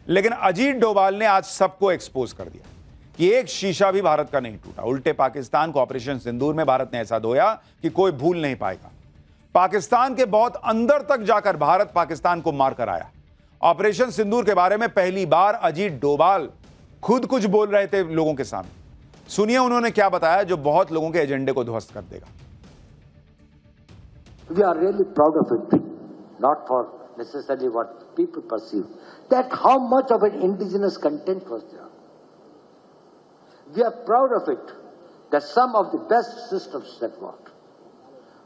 लेकिन अजीत डोभाल ने आज सबको एक्सपोज कर दिया कि एक शीशा भी भारत का नहीं टूटा। उल्टे पाकिस्तान को ऑपरेशन सिंदूर में भारत ने ऐसा धोया कि कोई भूल नहीं पाएगा। पाकिस्तान के बहुत अंदर तक जाकर भारत पाकिस्तान को मारकर आया। ऑपरेशन सिंदूर के बारे में पहली बार अजीत डोभाल खुद कुछ बोल रहे थे लोगों के सामने। सुनिए उन्होंने क्या बताया जो बहुत लोगों के एजेंडे को ध्वस्त कर देगा। We are really proud of it, not for necessarily what people perceive, that how much of an indigenous content was there. We are proud of it, that some of the best systems that worked,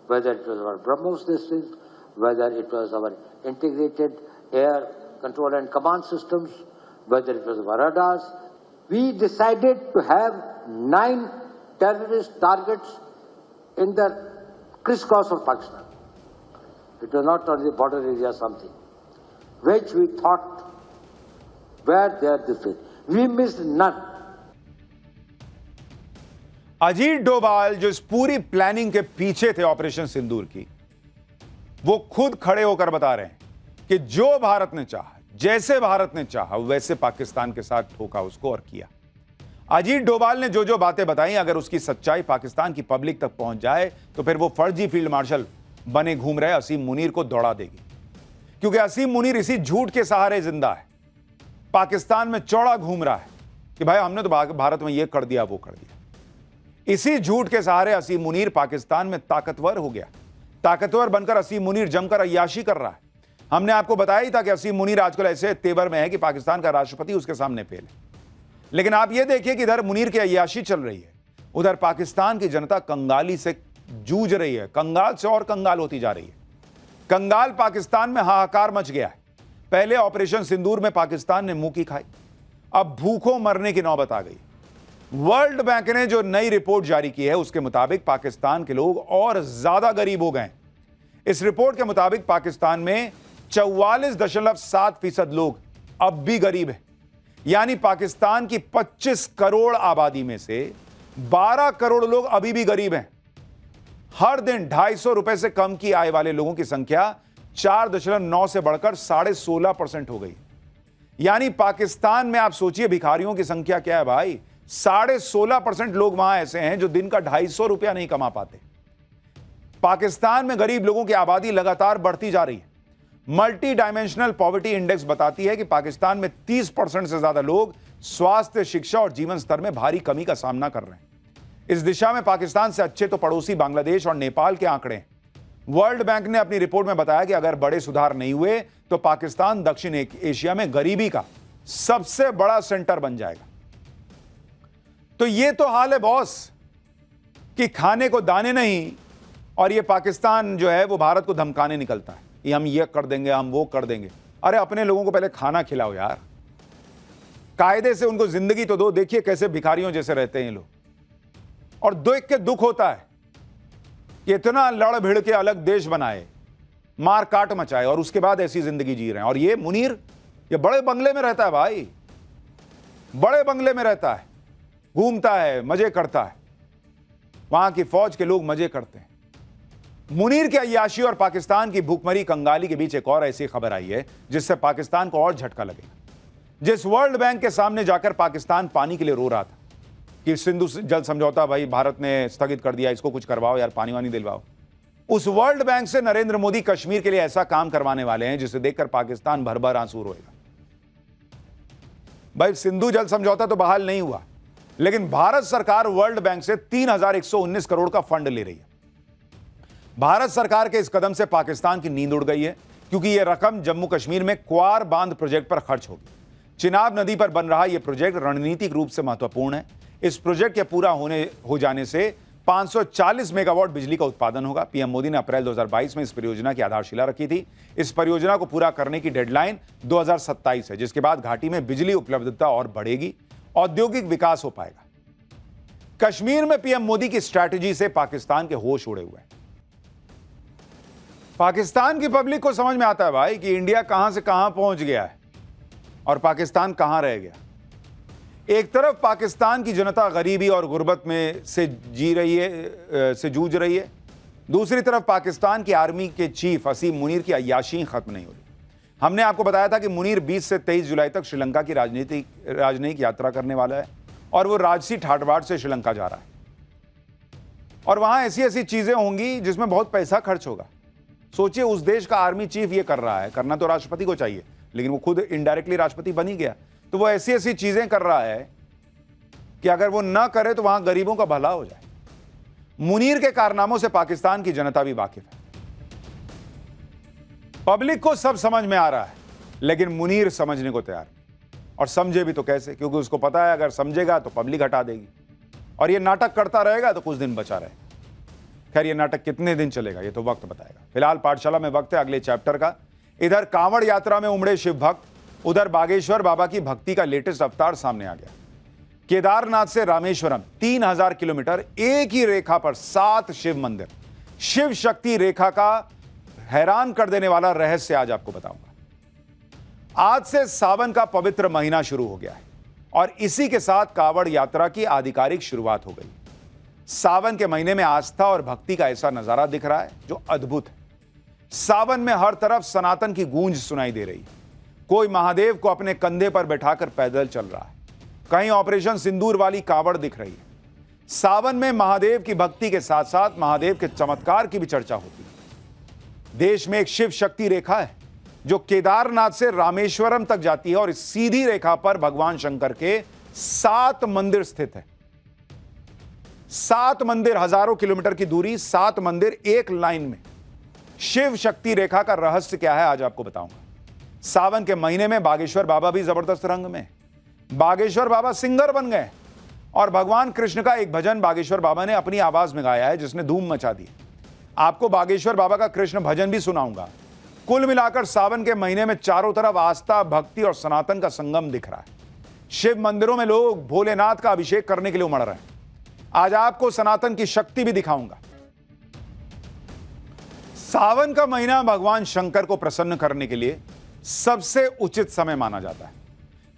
whether it was our BrahMos systems, whether it was our integrated air control and command systems, whether it was our radars, we decided to have 9 terrorist targets in the crisscross of Pakistan. It was not on the border area something, which we thought were there this way. We missed none. Ajit Doval जो इस पूरी planning के पीछे थे operation सिंदूर की, वो खुद खड़े होकर बता रहे हैं कि जो भारत ने चाहा, जैसे भारत ने चाहा वैसे पाकिस्तान के साथ ठोका उसको और किया। अजीत डोभाल ने जो जो बातें बताई, अगर उसकी सच्चाई पाकिस्तान की पब्लिक तक पहुंच जाए तो फिर वो फर्जी फील्ड मार्शल बने घूम रहे असीम मुनीर को दौड़ा देगी। क्योंकि असीम मुनीर इसी झूठ के सहारे जिंदा है। पाकिस्तान में चौड़ा घूम रहा है कि भाई हमने तो भारत में ये कर दिया, वो कर दिया। इसी झूठ के सहारे असीम मुनीर पाकिस्तान में ताकतवर हो गया। ताकतवर बनकर असीम मुनीर जमकर अय्याशी कर रहा है। हमने आपको बताया ही था कि असीम मुनीर आजकल ऐसे तेवर में है कि पाकिस्तान का राष्ट्रपति उसके सामने फेल है। लेकिन आप ये देखिए कि इधर मुनीर की अय्याशी चल रही है, उधर पाकिस्तान की जनता कंगाली से जूझ रही है। कंगाल से और कंगाल होती जा रही है। कंगाल पाकिस्तान में हाहाकार मच गया है। पहले ऑपरेशन सिंदूर में पाकिस्तान ने मुंह की खाई, अब भूखों मरने की नौबत आ गई। वर्ल्ड बैंक ने जो नई रिपोर्ट जारी की है उसके मुताबिक पाकिस्तान के लोग और ज्यादा गरीब हो गए। इस रिपोर्ट के मुताबिक पाकिस्तान में 44.7% लोग अब भी गरीब हैं। यानी पाकिस्तान की 25 करोड़ आबादी में से 12 करोड़ लोग अभी भी गरीब हैं। हर दिन 250 रुपए से कम की आय वाले लोगों की संख्या 4.9 से बढ़कर 16.5% हो गई। यानी पाकिस्तान में आप सोचिए भिखारियों की संख्या क्या है भाई। 16.5% लोग वहां ऐसे हैं जो दिन का 250 रुपया नहीं कमा पाते। पाकिस्तान में गरीब लोगों की आबादी लगातार बढ़ती जा रही है। मल्टी डायमेंशनल पॉवर्टी इंडेक्स बताती है कि पाकिस्तान में 30% से ज्यादा लोग स्वास्थ्य, शिक्षा और जीवन स्तर में भारी कमी का सामना कर रहे हैं। इस दिशा में पाकिस्तान से अच्छे तो पड़ोसी बांग्लादेश और नेपाल के आंकड़े हैं। वर्ल्ड बैंक ने अपनी रिपोर्ट में बताया कि अगर बड़े सुधार नहीं हुए तो पाकिस्तान दक्षिण एशिया में गरीबी का सबसे बड़ा सेंटर बन जाएगा। तो ये तो हाल है बॉस कि खाने को दाने नहीं, और ये पाकिस्तान जो है वो भारत को धमकाने निकलता है, ये हम ये कर देंगे, हम वो कर देंगे। अरे अपने लोगों को पहले खाना खिलाओ यार, कायदे से उनको जिंदगी तो दो। देखिए कैसे भिखारियों जैसे रहते हैं ये लोग, और देख के दुख होता है कि इतना लड़ भिड़ के अलग देश बनाए, मार काट मचाए, और उसके बाद ऐसी जिंदगी जी रहे हैं। और ये मुनीर, ये बड़े बंगले में रहता है भाई, बड़े बंगले में रहता है, घूमता है, मजे करता है, वहां की फौज के लोग मजे करते हैं। मुनीर की अय्याशी और पाकिस्तान की भूखमरी कंगाली के बीच एक और ऐसी खबर आई है जिससे पाकिस्तान को और झटका लगेगा। जिस वर्ल्ड बैंक के सामने जाकर पाकिस्तान पानी के लिए रो रहा था कि सिंधु जल समझौता भाई भारत ने स्थगित कर दिया, इसको कुछ करवाओ यार, पानी वानी दिलवाओ, उस वर्ल्ड बैंक से नरेंद्र मोदी कश्मीर के लिए ऐसा काम करवाने वाले हैं जिसे देखकर पाकिस्तान भर भर आंसू रोएगा। भाई सिंधु जल समझौता तो बहाल नहीं हुआ, लेकिन भारत सरकार वर्ल्ड बैंक से 3119 करोड़ का फंड ले रही है। भारत सरकार के इस कदम से पाकिस्तान की नींद उड़ गई है, क्योंकि यह रकम जम्मू कश्मीर में क्वार बांध प्रोजेक्ट पर खर्च होगी। चिनाब नदी पर बन रहा यह प्रोजेक्ट रणनीतिक रूप से महत्वपूर्ण है। इस प्रोजेक्ट के पूरा हो जाने से 540 मेगावाट बिजली का उत्पादन होगा। पीएम मोदी ने अप्रैल 2022 में इस परियोजना की आधारशिला रखी थी। इस परियोजना को पूरा करने की डेडलाइन 2027 है, जिसके बाद घाटी में बिजली उपलब्धता और बढ़ेगी, औद्योगिक विकास हो पाएगा। कश्मीर में पीएम मोदी की स्ट्रैटेजी से पाकिस्तान के होश उड़े हुए हैं। पाकिस्तान की पब्लिक को समझ में आता है भाई कि इंडिया कहां से कहां पहुंच गया है और पाकिस्तान कहां रह गया। एक तरफ पाकिस्तान की जनता गरीबी और गुर्बत में से जूझ रही है, दूसरी तरफ पाकिस्तान की आर्मी के चीफ असीम मुनीर की अय्याशी खत्म नहीं हो रही। हमने आपको बताया था कि मुनीर 20 से 23 जुलाई तक श्रीलंका की राजनयिक यात्रा करने वाला है, और वो राजसी ठाटबाट से श्रीलंका जा रहा है, और वहां ऐसी ऐसी चीजें होंगी जिसमें बहुत पैसा खर्च होगा। सोचिए उस देश का आर्मी चीफ ये कर रहा है, करना तो राष्ट्रपति को चाहिए, लेकिन वो खुद इनडायरेक्टली राष्ट्रपति बन ही गया, तो वो ऐसी ऐसी चीजें कर रहा है कि अगर वो ना करे तो वहां गरीबों का भला हो जाए। मुनीर के कारनामों से पाकिस्तान की जनता भी वाकिफ है, पब्लिक को सब समझ में आ रहा है, लेकिन मुनीर समझने को तैयार नहीं, और समझे भी तो कैसे, क्योंकि उसको पता है अगर समझेगा तो पब्लिक हटा देगी, और ये नाटक करता रहेगा तो कुछ दिन बचा रहे। खैर ये नाटक कितने दिन चलेगा ये तो वक्त बताएगा। फिलहाल पाठशाला में वक्त है अगले चैप्टर का। इधर कांवड़ यात्रा में उमड़े शिव भक्त, उधर बागेश्वर बाबा की भक्ति का लेटेस्ट अवतार सामने आ गया। केदारनाथ से रामेश्वरम 3000 किलोमीटर, एक ही रेखा पर 7 शिव मंदिर। शिव शक्ति रेखा का हैरान कर देने वाला रहस्य आज आपको बताऊंगा। आज से सावन का पवित्र महीना शुरू हो गया है, और इसी के साथ कांवड़ यात्रा की आधिकारिक शुरुआत हो गई। सावन के महीने में आस्था और भक्ति का ऐसा नजारा दिख रहा है जो अद्भुत है। सावन में हर तरफ सनातन की गूंज सुनाई दे रही है। कोई महादेव को अपने कंधे पर बैठाकर पैदल चल रहा है, कहीं ऑपरेशन सिंदूर वाली कांवड़ दिख रही है। सावन में महादेव की भक्ति के साथ साथ महादेव के चमत्कार की भी चर्चा होती है। देश में एक शिव शक्ति रेखा है जो केदारनाथ से रामेश्वरम तक जाती है, और इस सीधी रेखा पर भगवान शंकर के 7 मंदिर स्थित है। 7 मंदिर, हजारों किलोमीटर की दूरी, 7 मंदिर एक लाइन में। शिव शक्ति रेखा का रहस्य क्या है आज आपको बताऊंगा। सावन के महीने में बागेश्वर बाबा भी जबरदस्त रंग में। बागेश्वर बाबा सिंगर बन गए, और भगवान कृष्ण का एक भजन बागेश्वर बाबा ने अपनी आवाज में गाया है जिसने धूम मचा दी। आपको बागेश्वर बाबा का कृष्ण भजन भी सुनाऊंगा। कुल मिलाकर सावन के महीने में चारों तरफ आस्था, भक्ति और सनातन का संगम दिख रहा है। शिव मंदिरों में लोग भोलेनाथ का अभिषेक करने के लिए उमड़ रहे हैं। आज आपको सनातन की शक्ति भी दिखाऊंगा। सावन का महीना भगवान शंकर को प्रसन्न करने के लिए सबसे उचित समय माना जाता है।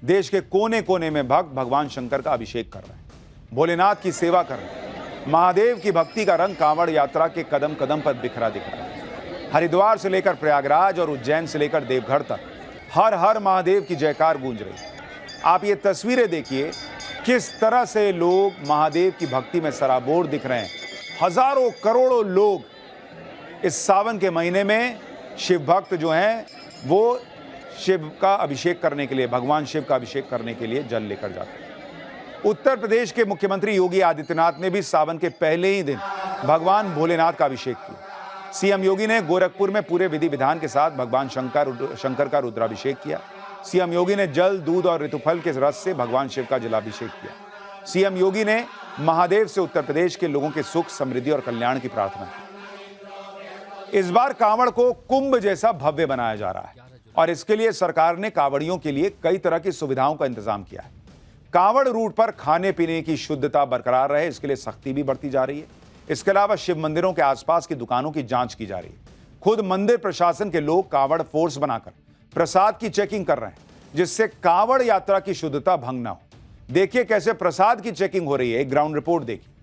देश के कोने कोने में भक्त भगवान शंकर का अभिषेक कर रहे हैं, भोलेनाथ की सेवा कर रहे हैं। महादेव की भक्ति का रंग कांवड़ यात्रा के कदम कदम पर बिखरा दिख रहा है। हरिद्वार से लेकर प्रयागराज और उज्जैन से लेकर देवघर तक हर हर महादेव की जयकार गूंज रही है। आप ये तस्वीरें देखिए, किस तरह से लोग महादेव की भक्ति में सराबोर दिख रहे हैं। हजारों करोड़ों लोग इस सावन के महीने में शिव भक्त जो हैं वो शिव का अभिषेक करने के लिए, भगवान शिव का अभिषेक करने के लिए जल लेकर जाते हैं। उत्तर प्रदेश के मुख्यमंत्री योगी आदित्यनाथ ने भी सावन के पहले ही दिन भगवान भोलेनाथ का अभिषेक किया। सीएम योगी ने गोरखपुर में पूरे विधि विधान के साथ भगवान शंकर का रुद्राभिषेक किया। सीएम योगी ने जल, दूध और ऋतुफल के रस से भगवान शिव का जलाभिषेक किया। सीएम योगी ने महादेव से उत्तर प्रदेश के लोगों के सुख, समृद्धि और कल्याण की प्रार्थना की। इस बार कांवड़ को कुंभ जैसा भव्य बनाया जा रहा है और इसके लिए सरकार ने कांवड़ियों के लिए कई तरह की सुविधाओं का इंतजाम किया है। कांवड़ रूट पर खाने पीने की शुद्धता बरकरार रहे, इसके लिए सख्ती भी बढ़ती जा रही है। इसके अलावा शिव मंदिरों के आसपास की दुकानों की जांच की जा रही है। खुद मंदिर प्रशासन के लोग कांवड़ फोर्स बनाकर प्रसाद की चेकिंग कर रहे हैं, जिससे कांवड़ यात्रा की शुद्धता भंग ना हो। देखिए कैसे प्रसाद की चेकिंग हो रही है, एक ग्राउंड रिपोर्ट देखिए।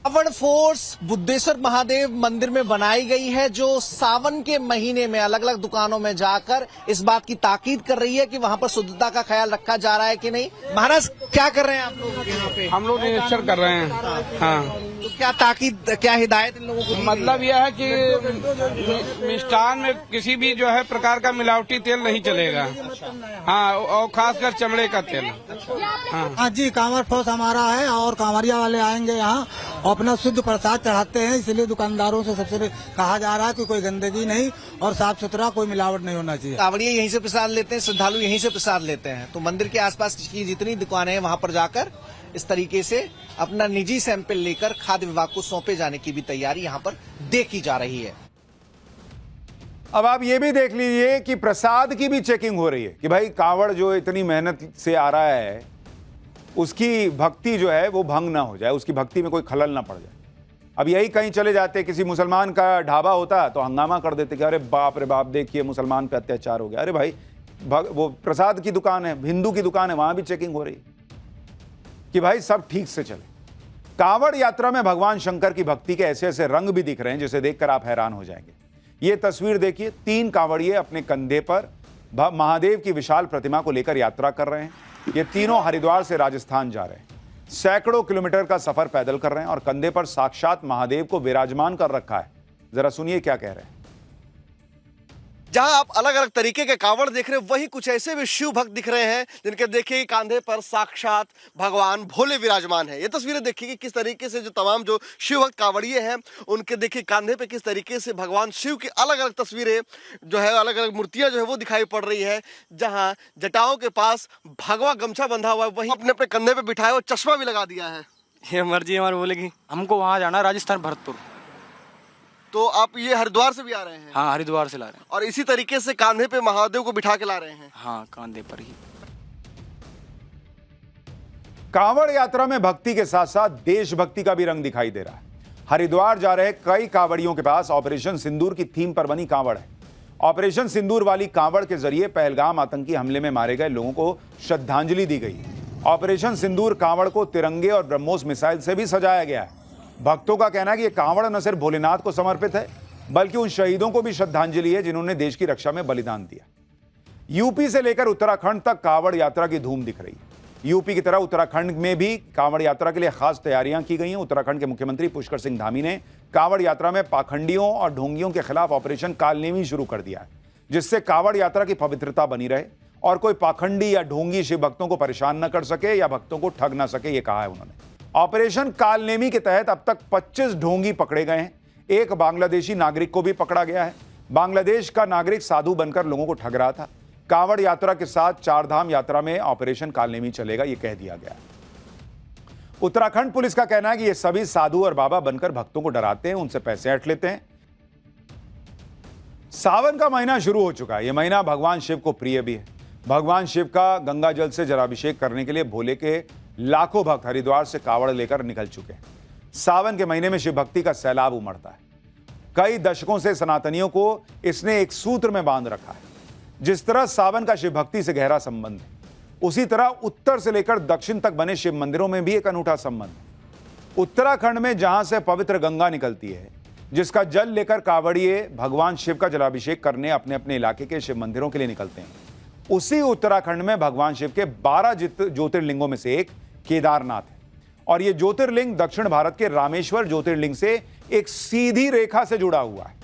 कांवड़ फोर्स बुद्धेश्वर महादेव मंदिर में बनाई गई है, जो सावन के महीने में अलग अलग दुकानों में जाकर इस बात की ताकीद कर रही है कि वहां पर शुद्धता का ख्याल रखा जा रहा है कि नहीं। महाराज क्या कर रहे हैं आप लोग यहाँ पे? हम लोग निरीक्षण कर रहे हैं। हाँ, तो क्या ताकीद, क्या हिदायत इन लोगों को? मतलब यह है कि मिष्ठान में किसी भी जो है प्रकार का मिलावटी तेल नहीं चलेगा। हाँ, और खासकर चमड़े का तेल। हाँ जी, कांवड़ फोर्स हमारा है और कांवड़िया वाले आएंगे यहाँ और अपना शुद्ध प्रसाद चढ़ाते हैं। इसलिए दुकानदारों से सबसे कहा जा रहा है कि कोई गंदगी नहीं और साफ सुथरा, कोई मिलावट नहीं होना चाहिए। कांवड़िया यहीं से प्रसाद लेते हैं, श्रद्धालु यहीं से प्रसाद लेते हैं। तो मंदिर के आसपास की जितनी दुकानें हैं वहां पर जाकर इस तरीके से अपना निजी सैंपल लेकर खाद्य विभाग को सौंपे जाने की भी तैयारी यहाँ पर देखी जा रही है। अब आप ये भी देख लीजिए कि प्रसाद की भी चेकिंग हो रही है कि भाई कांवड़ जो इतनी मेहनत से आ रहा है, उसकी भक्ति जो है वो भंग ना हो जाए, उसकी भक्ति में कोई खलल ना पड़ जाए। अब यही कहीं चले जाते, किसी मुसलमान का ढाबा होता तो हंगामा कर देते कि अरे बाप रे बाप, देखिए मुसलमान पे अत्याचार हो गया। अरे भाई, वो प्रसाद की दुकान है, हिंदू की दुकान है, वहां भी चेकिंग हो रही है कि भाई सब ठीक से चले। कांवड़ यात्रा में भगवान शंकर की भक्ति के ऐसे ऐसे रंग भी दिख रहे हैं जिसे देखकर आप हैरान हो जाएंगे। ये तस्वीर देखिए, 3 कांवड़िए अपने कंधे पर महादेव की विशाल प्रतिमा को लेकर यात्रा कर रहे हैं। ये तीनों हरिद्वार से राजस्थान जा रहे हैं, सैकड़ों किलोमीटर का सफर पैदल कर रहे हैं और कंधे पर साक्षात महादेव को विराजमान कर रखा है। जरा सुनिए क्या कह रहे हैं। जहां आप अलग अलग तरीके के कांवड़ देख रहे हैं, वहीं कुछ ऐसे भी शिव भक्त दिख रहे हैं जिनके देखिए कांधे पर साक्षात भगवान भोले विराजमान है। ये तस्वीरें देखिए कि किस तरीके से जो तमाम जो शिव भक्त कांवड़िए हैं, उनके देखिए कांधे पे किस तरीके से भगवान शिव की अलग अलग तस्वीरें जो है, अलग अलग मूर्तियां जो है वो दिखाई पड़ रही है। जहाँ जटाओं के पास भगवा गमछा बंधा हुआ है, वहीं अपने अपने कंधे पे बिठाए और चश्मा भी लगा दिया है। ये मर्जी हमारी बोलेगी, हमको वहाँ जाना, राजस्थान भरतपुर। तो आप ये हरिद्वार से भी आ रहे हैं? हाँ, हरिद्वार से ला रहे हैं। और इसी तरीके से कांधे पे महादेव को बिठा के ला रहे हैं? हाँ, कांधे पर ही। कांवड़ यात्रा में भक्ति के साथ साथ देशभक्ति का भी रंग दिखाई दे रहा है। हरिद्वार जा रहे कई कांवड़ियों के पास ऑपरेशन सिंदूर की थीम पर बनी कांवड़ है। ऑपरेशन सिंदूर वाली कांवड़ के जरिए पहलगाम आतंकी हमले में मारे गए लोगों को श्रद्धांजलि दी गई। ऑपरेशन सिंदूर कांवड़ को तिरंगे और ब्रह्मोस मिसाइल से भी सजाया गया है। भक्तों का कहना है कि ये कांवड़ न सिर्फ भोलेनाथ को समर्पित है, बल्कि उन शहीदों को भी श्रद्धांजलि है जिन्होंने देश की रक्षा में बलिदान दिया। यूपी से लेकर उत्तराखंड तक कांवड़ यात्रा की धूम दिख रही है। यूपी की तरह उत्तराखंड में भी कांवड़ यात्रा के लिए खास तैयारियां की गई हैं। उत्तराखंड के मुख्यमंत्री पुष्कर सिंह धामी ने कांवड़ यात्रा में पाखंडियों और ढोंगियों के खिलाफ ऑपरेशन कालनेमी शुरू कर दिया है, जिससे कांवड़ यात्रा की पवित्रता बनी रहे और कोई पाखंडी या ढोंगी शिव भक्तों को परेशान न कर सके या भक्तों को ठग न सके, ये कहा है उन्होंने। ऑपरेशन कालनेमी के तहत अब तक 25 ढोंगी पकड़े गए हैं। एक बांग्लादेशी नागरिक को भी पकड़ा गया है। बांग्लादेश का नागरिक साधु बनकर लोगों को ठग रहा था। कांवड़ यात्रा के साथ 4 धाम यात्रा में ऑपरेशन कालनेमी चलेगा, यह कह दिया गया। उत्तराखंड पुलिस का कहना है कि ये सभी साधु और बाबा बनकर भक्तों को डराते हैं, उनसे पैसे हट लेते हैं। सावन का महीना शुरू हो चुका है। यह महीना भगवान शिव को प्रिय भी है। भगवान शिव का गंगा जल से जलाभिषेक करने के लिए भोले के लाखों भक्त हरिद्वार से कांवड़ लेकर निकल चुके हैं। सावन के महीने में शिव भक्ति का सैलाब उमड़ता है। कई दशकों से सनातनियों को इसने एक सूत्र में बांध रखा है। जिस तरह सावन का शिव भक्ति से गहरा संबंध है, उसी तरह उत्तर से लेकर दक्षिण तक बने शिव मंदिरों में भी एक अनूठा संबंध है। उत्तराखंड में जहां से पवित्र गंगा निकलती है, जिसका जल लेकर कांवड़िए भगवान शिव का जलाभिषेक करने अपने अपने इलाके के शिव मंदिरों के लिए निकलते हैं, उसी उत्तराखंड में भगवान शिव के 12 ज्योतिर्लिंगों में से एक केदारनाथ है। और यह ज्योतिर्लिंग दक्षिण भारत के रामेश्वर ज्योतिर्लिंग से एक सीधी रेखा से जुड़ा हुआ है।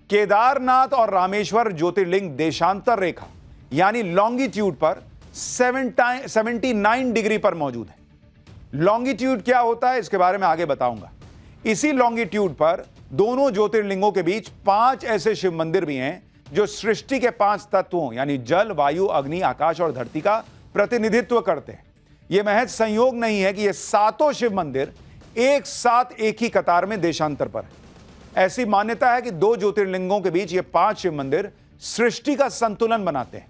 केदारनाथ और रामेश्वर ज्योतिर्लिंग देशांतर रेखा यानी लॉन्गिट्यूड पर 79 डिग्री पर मौजूद है। लॉन्गिट्यूड क्या होता है इसके बारे में आगे बताऊंगा। इसी लॉन्गिट्यूड पर दोनों ज्योतिर्लिंगों के बीच 5 ऐसे शिव मंदिर भी हैं जो सृष्टि के 5 तत्वों यानी जल, वायु, अग्नि, आकाश और धरती का प्रतिनिधित्व करते हैं। यह महज संयोग नहीं है कि ये सातों शिव मंदिर एक साथ एक ही कतार में देशांतर पर है। ऐसी मान्यता है कि 2 ज्योतिर्लिंगों के बीच ये 5 शिव मंदिर सृष्टि का संतुलन बनाते हैं।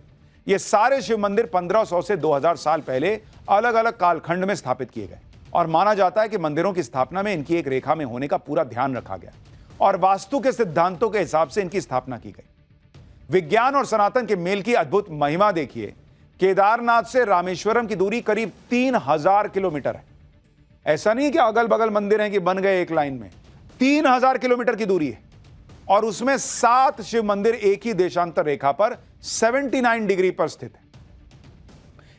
ये सारे शिव मंदिर 1500 से 2000 साल पहले अलग अलग कालखंड में स्थापित किए गए और माना जाता है कि मंदिरों की स्थापना में इनकी एक रेखा में होने का पूरा ध्यान रखा गया और वास्तु के सिद्धांतों के हिसाब से इनकी स्थापना की गई। विज्ञान और सनातन के मेल की अद्भुत महिमा देखिए। केदारनाथ से रामेश्वरम की दूरी करीब 3000 किलोमीटर है। ऐसा नहीं कि अगल बगल मंदिर हैं कि बन गए एक लाइन में, 3000 किलोमीटर की दूरी है और उसमें 7 शिव मंदिर एक ही देशांतर रेखा पर 79 डिग्री पर स्थित है।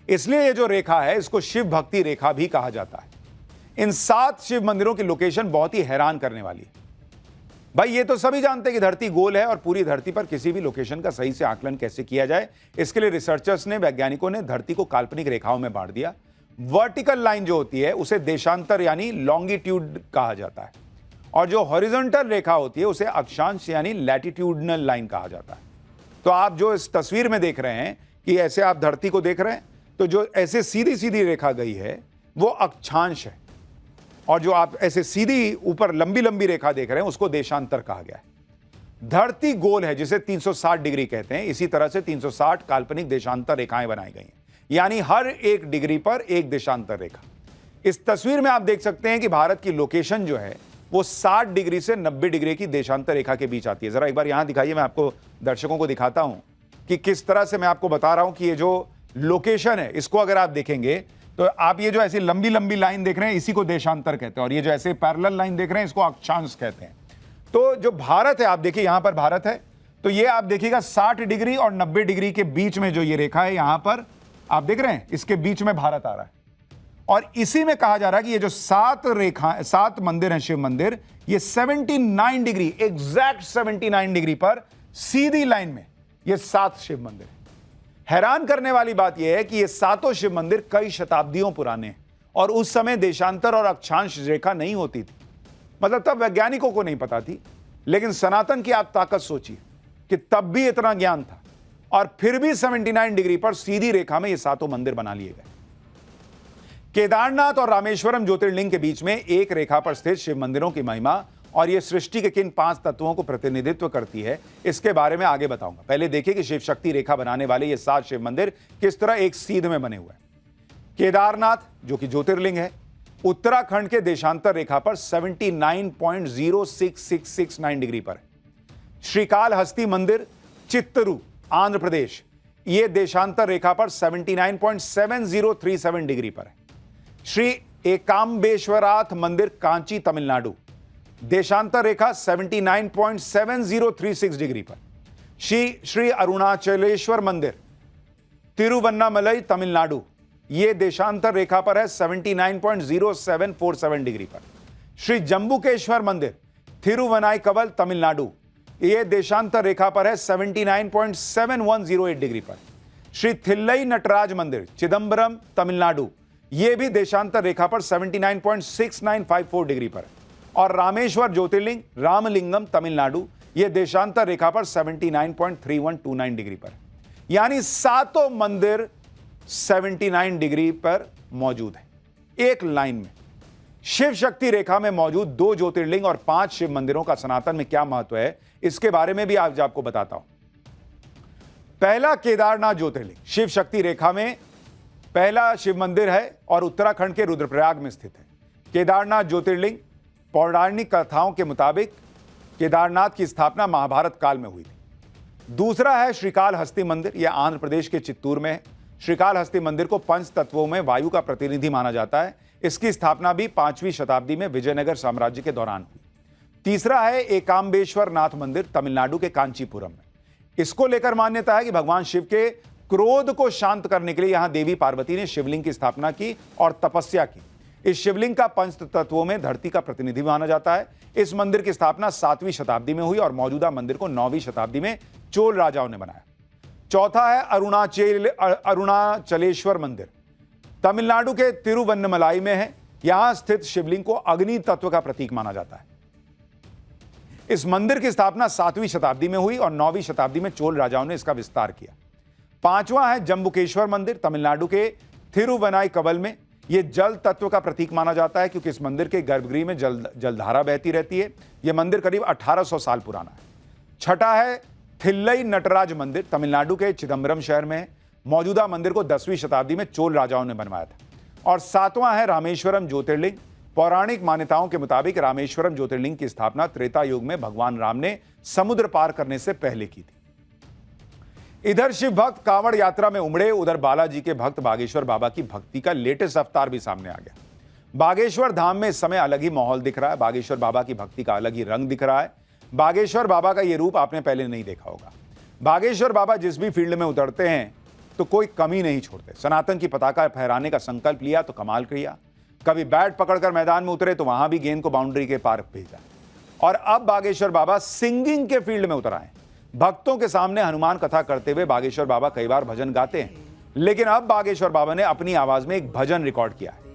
इसलिए यह जो रेखा है इसको शिव भक्ति रेखा भी कहा जाता है। इन 7 शिव मंदिरों की लोकेशन बहुत ही हैरान करने वाली है। भाई ये तो सभी जानते हैं कि धरती गोल है और पूरी धरती पर किसी भी लोकेशन का सही से आकलन कैसे किया जाए, इसके लिए रिसर्चर्स ने, वैज्ञानिकों ने धरती को काल्पनिक रेखाओं में बांट दिया। वर्टिकल लाइन जो होती है उसे देशांतर यानी लॉन्गिट्यूड कहा जाता है और जो हॉरिजॉन्टल रेखा होती है उसे अक्षांश यानी लैटिट्यूडनल लाइन कहा जाता है। तो आप जो इस तस्वीर में देख रहे हैं कि ऐसे आप धरती को देख रहे हैं, तो जो ऐसे सीधी सीधी रेखा गई है वो अक्षांश है और जो आप ऐसे सीधी ऊपर लंबी लंबी रेखा देख रहे हैं उसको देशांतर कहा गया है। धरती गोल है जिसे 360 डिग्री कहते हैं। इसी तरह से 360 काल्पनिक देशांतर रेखाएं बनाई गई हैं, यानी हर एक डिग्री पर एक देशांतर रेखा। इस तस्वीर में आप देख सकते हैं कि भारत की लोकेशन जो है वो 60 डिग्री से 90 डिग्री की देशांतर रेखा के बीच आती है। जरा एक बार यहां दिखाइए, मैं आपको दर्शकों को दिखाता हूं कि किस तरह से मैं आपको बता रहा हूं कि ये जो लोकेशन है इसको अगर आप देखेंगे तो आप ये जो ऐसी लंबी लंबी लाइन देख रहे हैं इसी को देशांतर कहते हैं और ये जो ऐसे पैरेलल लाइन देख रहे हैं इसको अक्षांश कहते हैं। तो जो भारत है, आप देखिए यहां पर भारत है, तो ये आप देखिएगा 60 डिग्री और 90 डिग्री के बीच में जो ये रेखा है यहां पर आप देख रहे हैं, इसके बीच में भारत आ रहा है और इसी में कहा जा रहा है कि ये जो 7 मंदिर हैं शिव मंदिर, ये 79 डिग्री, एग्जैक्ट 79 डिग्री पर सीधी लाइन में ये 7 शिव मंदिर हैं। हैरान करने वाली बात यह है कि ये 7 शिव मंदिर कई शताब्दियों पुराने हैं और उस समय देशांतर और अक्षांश रेखा नहीं होती थी, मतलब तब वैज्ञानिकों को नहीं पता थी। लेकिन सनातन की आप ताकत सोचिए कि तब भी इतना ज्ञान था और फिर भी 79 डिग्री पर सीधी रेखा में ये 7 मंदिर बना लिए गए। केदारनाथ और रामेश्वरम ज्योतिर्लिंग के बीच में एक रेखा पर स्थित शिव मंदिरों की महिमा और यह सृष्टि के किन 5 तत्वों को प्रतिनिधित्व करती है इसके बारे में आगे बताऊंगा। पहले देखिए कि शिव शक्ति रेखा बनाने वाले ये 7 शिव मंदिर किस तरह एक सीध में बने हुए हैं। केदारनाथ जो कि ज्योतिर्लिंग है, उत्तराखंड के देशांतर रेखा पर 79.06669 डिग्री पर है। श्रीकालहस्ती मंदिर चित्तरू आंध्र प्रदेश, यह देशांतर रेखा पर 79.7037 डिग्री पर है। श्री एकाम्बेश्वराथ मंदिर कांची तमिलनाडु, देशांतर रेखा 79.7036 डिग्री पर। श्री अरुणाचलेश्वर मंदिर तिरुवन्नामलई तमिलनाडु, यह देशांतर रेखा पर है 79.0747 डिग्री पर। श्री जम्बुकेश्वर मंदिर थिरुवनाईकवल तमिलनाडु, यह देशांतर रेखा पर है 79.7108 डिग्री पर। श्री थिल्लई नटराज मंदिर चिदंबरम तमिलनाडु, यह भी देशांतर रेखा पर 79.6954 डिग्री पर। और रामेश्वर ज्योतिर्लिंग रामलिंगम तमिलनाडु, यह देशांतर रेखा पर 79.3129 डिग्री पर। यानी 7 मंदिर 79 डिग्री पर मौजूद है एक लाइन में। शिव शक्ति रेखा में मौजूद 2 ज्योतिर्लिंग और 5 शिव मंदिरों का सनातन में क्या महत्व है इसके बारे में भी आज आपको बताता हूं। पहला केदारनाथ ज्योतिर्लिंग शिव शक्ति रेखा में पहला शिव मंदिर है और उत्तराखंड के रुद्रप्रयाग में स्थित है। केदारनाथ ज्योतिर्लिंग पौराणिक कथाओं के मुताबिक केदारनाथ की स्थापना महाभारत काल में हुई थी। दूसरा है श्रीकालहस्ती मंदिर, यह आंध्र प्रदेश के चित्तूर में है। श्रीकालहस्ती मंदिर को 5 तत्वों में वायु का प्रतिनिधि माना जाता है। इसकी स्थापना भी 5वीं शताब्दी में विजयनगर साम्राज्य के दौरान हुई। तीसरा है एकाम्बेश्वर नाथ मंदिर तमिलनाडु के कांचीपुरम में। इसको लेकर मान्यता है कि भगवान शिव के क्रोध को शांत करने के लिए यहां देवी पार्वती ने शिवलिंग की स्थापना की और तपस्या की। इस शिवलिंग का 5 तत्वों में धरती का प्रतिनिधि माना जाता है। इस मंदिर की स्थापना 7वीं शताब्दी में हुई और मौजूदा मंदिर को 9वीं शताब्दी में चोल राजाओं ने बनाया। चौथा है अरुणाचलेश्वर मंदिर, तमिलनाडु के तिरुवन्नमलाई में है। यहां स्थित शिवलिंग को अग्नि तत्व का प्रतीक माना जाता है। इस मंदिर की स्थापना 7वीं शताब्दी में हुई और 9वीं शताब्दी में चोल राजाओं ने इसका विस्तार किया। 5वां है जम्बुकेश्वर मंदिर, तमिलनाडु के थिरुवनाईकवल में। यह जल तत्व का प्रतीक माना जाता है क्योंकि इस मंदिर के गर्भगृह में जलधारा बहती रहती है। यह मंदिर करीब 1800 साल पुराना है। 6ठा है थिल्लई नटराज मंदिर, तमिलनाडु के चिदम्बरम शहर में है। मौजूदा मंदिर को 10वीं शताब्दी में चोल राजाओं ने बनवाया था। और 7वां है रामेश्वरम ज्योतिर्लिंग। पौराणिक मान्यताओं के मुताबिक रामेश्वरम ज्योतिर्लिंग की स्थापना त्रेता युग में भगवान राम ने समुद्र पार करने से पहले की थी। इधर शिव भक्त कांवड़ यात्रा में उमड़े, उधर बालाजी के भक्त बागेश्वर बाबा की भक्ति का लेटेस्ट अवतार भी सामने आ गया। बागेश्वर धाम में इस समय अलग ही माहौल दिख रहा है। बागेश्वर बाबा की भक्ति का अलग ही रंग दिख रहा है। बागेश्वर बाबा का यह रूप आपने पहले नहीं देखा होगा। बागेश्वर बाबा जिस भी फील्ड में उतरते हैं तो कोई कमी नहीं छोड़ते। सनातन की पताका फहराने का संकल्प लिया तो कमाल किया। कभी बैट पकड़कर मैदान में उतरे तो वहां भी गेंद को बाउंड्री के पार भेजा। और अब बागेश्वर बाबा सिंगिंग के फील्ड में उतर आए। भक्तों के सामने हनुमान कथा करते हुए बागेश्वर बाबा कई बार भजन गाते हैं, लेकिन अब बागेश्वर बाबा ने अपनी आवाज में एक भजन रिकॉर्ड किया है।